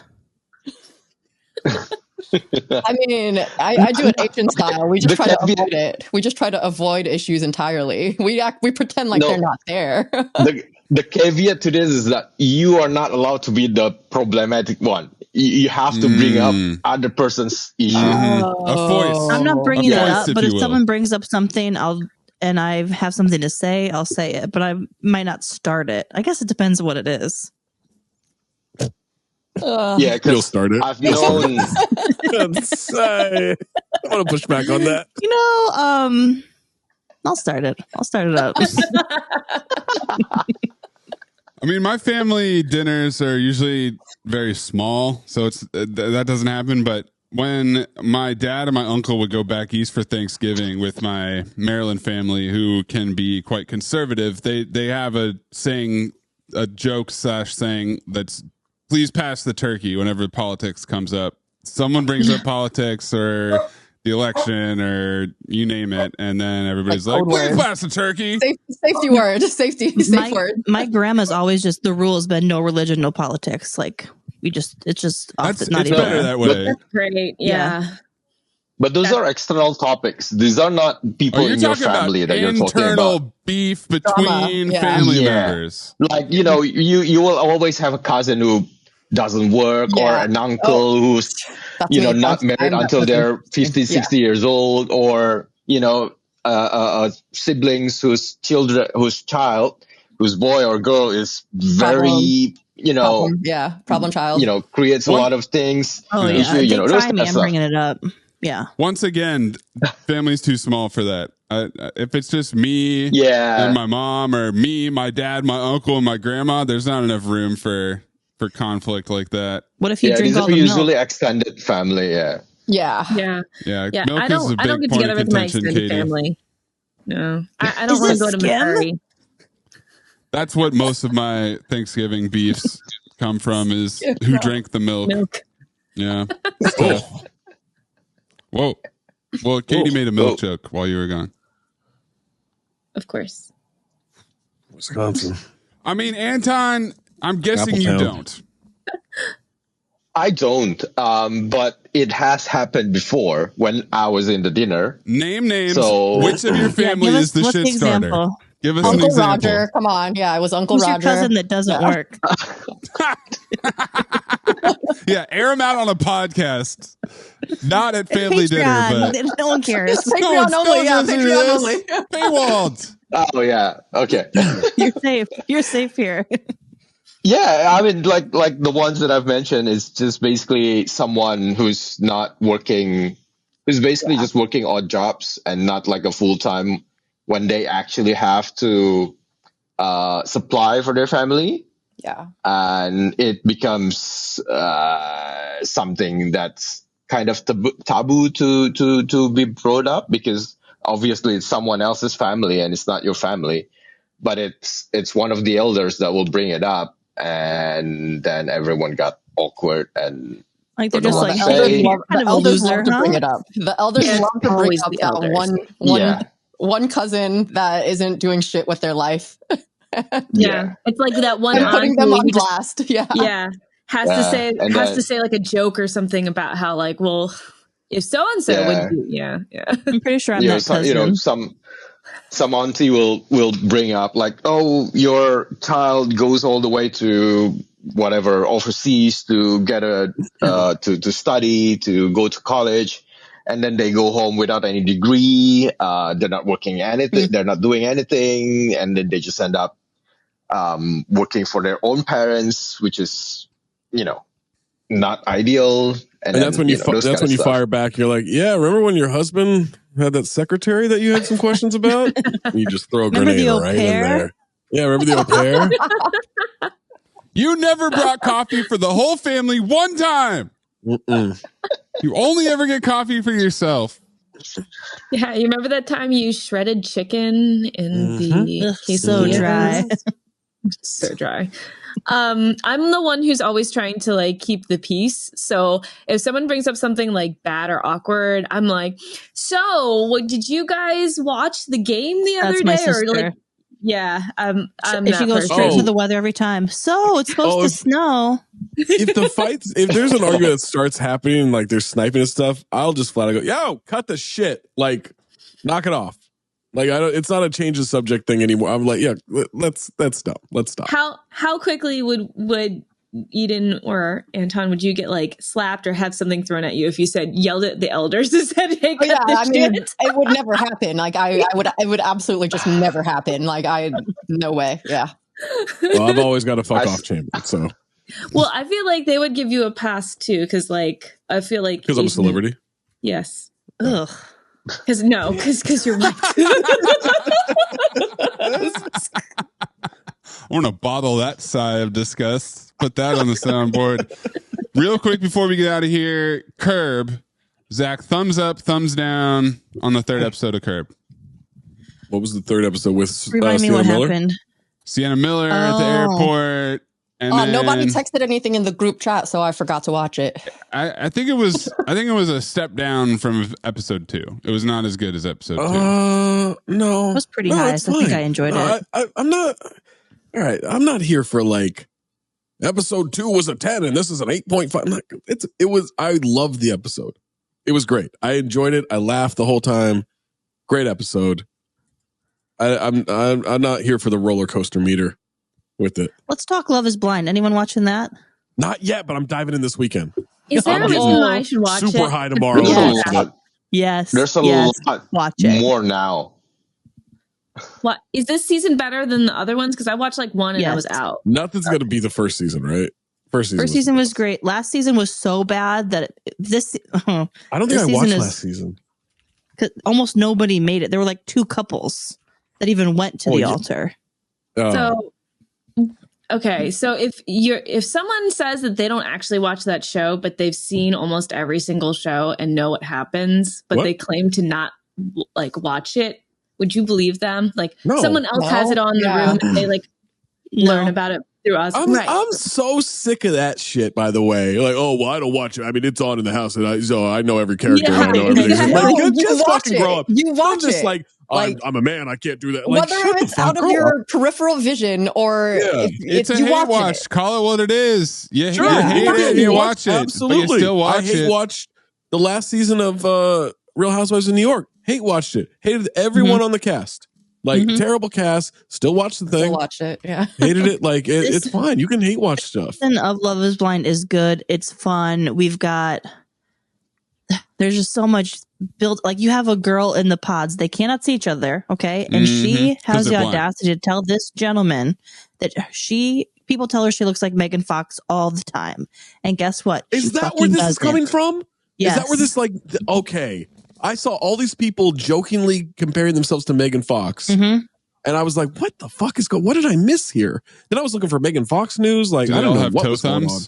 I mean, I do it Asian style. We just try to avoid it. We just try to avoid issues entirely. We pretend like they're not there. The caveat to this is that you are not allowed to be the problematic one. You have to bring up other person's issue. A voice. I'm not bringing it up, but if someone brings up something, and I have something to say, I'll say it, but I might not start it. I guess it depends on what it is. Yeah, you'll start it. I've known. I want to push back on that. I'll start it. I'll start it up. I mean, my family dinners are usually very small, so that doesn't happen. But when my dad and my uncle would go back east for Thanksgiving with my Maryland family, who can be quite conservative, they have a joke / saying that's, please pass the turkey whenever politics comes up. Someone brings up politics or the election or you name it, and then everybody's like, please pass the turkey. Safety word. Safe word. My grandma's always just, the rule has been no religion, no politics. Like, it's just not it's even better that way. That's great. Yeah. But those are external topics. These are not people in your family that you're talking about. Internal beef between family members. Like, you will always have a cousin who doesn't work, or an uncle who's not married until they're 50, 60 years old, or siblings whose boy or girl is very problem child, creates a lot of things. They try me, I'm bringing it up. Yeah. Once again, family's too small for that. If it's just me and my mom, or me, my dad, my uncle, and my grandma, there's not enough room for conflict like that. What if you drink all the usually milk? Extended family, Yeah. Milk I don't get together with my extended family. No, I don't want to go to Missouri. That's what most of my Thanksgiving beefs come from, is who drank the milk. Yeah. Whoa. Well, Katie made a milk joke while you were gone. Of course. Wisconsin. I mean, Anton, I'm guessing you don't. I don't, but it has happened before when I was in the dinner. Name names. So, which of your family is the shit starter? Give us Uncle an example. Roger, come on. Yeah, it was Uncle Who's Roger. Your cousin that doesn't work. Yeah, air him out on a podcast. Not at family dinner, but no one cares. Patreon only. Yeah, Patreon only. Paywalled. Oh yeah. Okay. You're safe. You're safe here. Yeah, I mean, like the ones that I've mentioned is just basically someone who's not working, who's basically just working odd jobs and not like a full-time, when they actually have to supply for their family. Yeah. And it becomes something that's kind of taboo to be brought up, because obviously it's someone else's family and it's not your family. But it's one of the elders that will bring it up, and then everyone got awkward and like they're just like the elders love to bring it up. The elders love to bring up that one cousin that isn't doing shit with their life. It's like that one and putting them on blast. Has to say like a joke or something about how, like, well, if so and so would do, I'm pretty sure I'm that cousin. Some auntie will bring up like, oh, your child goes all the way to whatever overseas to get to study, to go to college, and then they go home without any degree. They're not working anything. They're not doing anything, and then they just end up working for their own parents, which is, not ideal. And that's when you fire back. You're like, yeah, remember when your husband had that secretary that you had some questions about? You just throw a grenade right in there. Yeah, remember the au pair? You never brought coffee for the whole family one time. You only ever get coffee for yourself. Yeah, you remember that time you shredded chicken in the quesadilla? So dry. So dry. I'm the one who's always trying to like keep the peace. So if someone brings up something like bad or awkward, I'm like, so what, did you guys watch the game the other day? Or like, Yeah, I'm she goes straight to the weather every time. So it's supposed to snow. If there's an argument that starts happening, like they're sniping and stuff, I'll just flat out go, yo, cut the shit. Like, knock it off. Like, it's not a change of subject thing anymore. I'm like, yeah, let's stop. Let's stop. How quickly would Eden or Anton, would you get like slapped or have something thrown at you if you yelled at the elders and said, hey, cut this shit? It would never happen. Like it would absolutely just never happen. Like no way. Yeah. Well, I've always got a fuck off chamber. So. Well, I feel like they would give you a pass too. Cause like, I feel like. Because I'm a celebrity. Yes. Ugh. Because you're white. I want to bottle that sigh of disgust. Put that on the soundboard. Real quick before we get out of here, Curb. Zach, thumbs up, thumbs down on the third episode of Curb. What was the third episode with Remind me what happened. Sienna Miller at the airport. And nobody texted anything in the group chat, so I forgot to watch it. I think it was a step down from episode 2. It was not as good as episode 2. No. It was pretty nice. I think I enjoyed it. I'm not. All right, I'm not here for like episode 2 was a 10 and this is an 8.5. I loved the episode. It was great. I enjoyed it. I laughed the whole time. Great episode. I'm not here for the roller coaster meter with it. Let's talk Love is Blind. Anyone watching that? Not yet, but I'm diving in this weekend. Is there a reason why I should watch it? Super high tomorrow. Yes. There's a lot watch it. more now. What is this season better than the other ones? Because I watched like one and I was out. Nothing's going to be the first season, right? First season was great. Last season was so bad that I don't think I watched last season. Almost nobody made it. There were like 2 couples that even went to the altar. So okay, so if someone says that they don't actually watch that show, but they've seen almost every single show and know what happens, but they claim to not like watch it, would you believe them? Like someone else has it on the room and they like learn about it through us. I'm so sick of that shit, by the way. Like, oh, well, I don't watch it. I mean, it's on in the house, and I know every character. Yeah, and I know everything. like, just fucking grow up. You watch I'm just it. like, I'm a man. I can't do that. Like, whether it's out of your peripheral vision or it's a hate watch. It. Call it what it is. You hate it, you watch it. Absolutely. But you still watch I hate watched the last season of Real Housewives of New York. Hate watched it. Hated everyone on the cast. Like, terrible cast. Still watch the thing. Still watch it, yeah. Hated it. Like, it's fine. You can hate watch stuff. Season of Love is Blind is good. It's fun. There's just so much built. Like, you have a girl in the pods. They cannot see each other, okay? And she has the audacity to tell this gentleman that people tell her she looks like Megan Fox all the time. And guess what? Is that where this is coming from? Yes. Is that where this, like, okay. I saw all these people jokingly comparing themselves to Megan Fox. And I was like, what the fuck is what did I miss here? Then I was looking for Megan Fox news. Like, I don't know what was going on.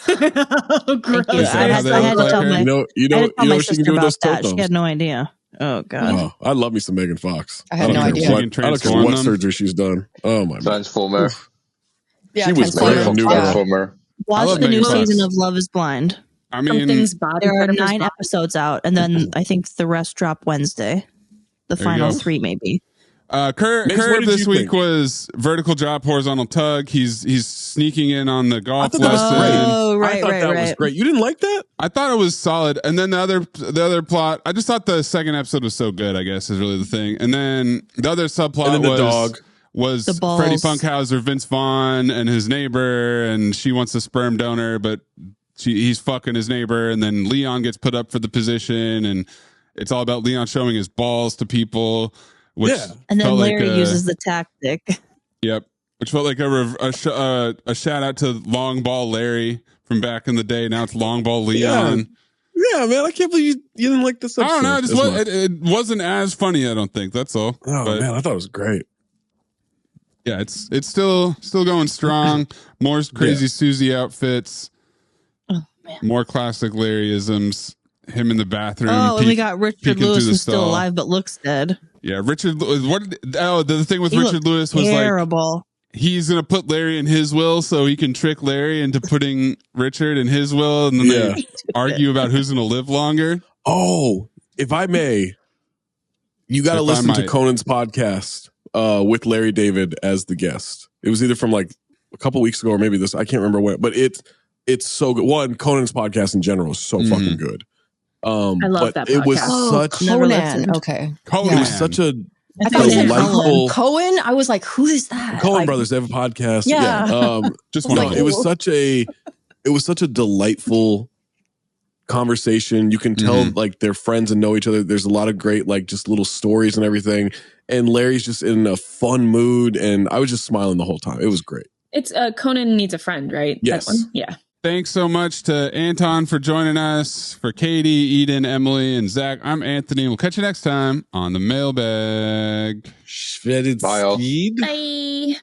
Oh, gross. I had to tell my she can sister do with about those that. toe She had no idea. Oh, God. Oh, I love me some Megan Fox. I had no idea. I don't care what surgery she's done. Oh, my God. Transformer. Yeah, she was great on New Transformer. Watch the new season of Love is Blind. I mean, there are 9 episodes out, and then I think the rest drop Wednesday. The final 3, maybe. Curb this week was vertical drop, horizontal tug. He's sneaking in on the golf lesson. Oh, right, I thought that was great. You didn't like that? I thought it was solid. And then the other plot, I just thought the second episode was so good, I guess, is really the thing. And then the other subplot was Freddie Funkhauser, Vince Vaughn, and his neighbor, and she wants a sperm donor, but he's fucking his neighbor, and then Leon gets put up for the position, and it's all about Leon showing his balls to people. And then Larry uses the tactic. Yep, which felt like a shout out to Long Ball Larry from back in the day. Now it's Long Ball Leon. Yeah, man, I can't believe you didn't like this episode. I don't know, it wasn't as funny. I don't think that's all. Oh man, I thought it was great. Yeah, it's still going strong. More crazy Susie outfits. More classic Larryisms. Him in the bathroom. Oh, and we got Richard Lewis, who's still alive but looks dead. Yeah, Richard. The thing with Richard Lewis was terrible. Like he's gonna put Larry in his will so he can trick Larry into putting Richard in his will, and then they argue about who's gonna live longer. Oh, if I may, you got to listen to Conan's podcast with Larry David as the guest. It was either from like a couple weeks ago or maybe this. I can't remember when, but it's so good. One, Conan's podcast in general is so fucking good. I love that podcast. It was such Conan. Okay, Conan. It was such a delightful Cohen. I was like, who is that? Coen brothers. They have a podcast. Yeah. Just one. It was such a delightful conversation. You can tell like they're friends and know each other. There's a lot of great like just little stories and everything. And Larry's just in a fun mood, and I was just smiling the whole time. It was great. It's Conan Needs a Friend, right? Yes. That one? Yeah. Thanks so much to Anton for joining us. For Katie, Eden, Emily, and Zach, I'm Anthony. We'll catch you next time on the Mailbag. Bye. Bye.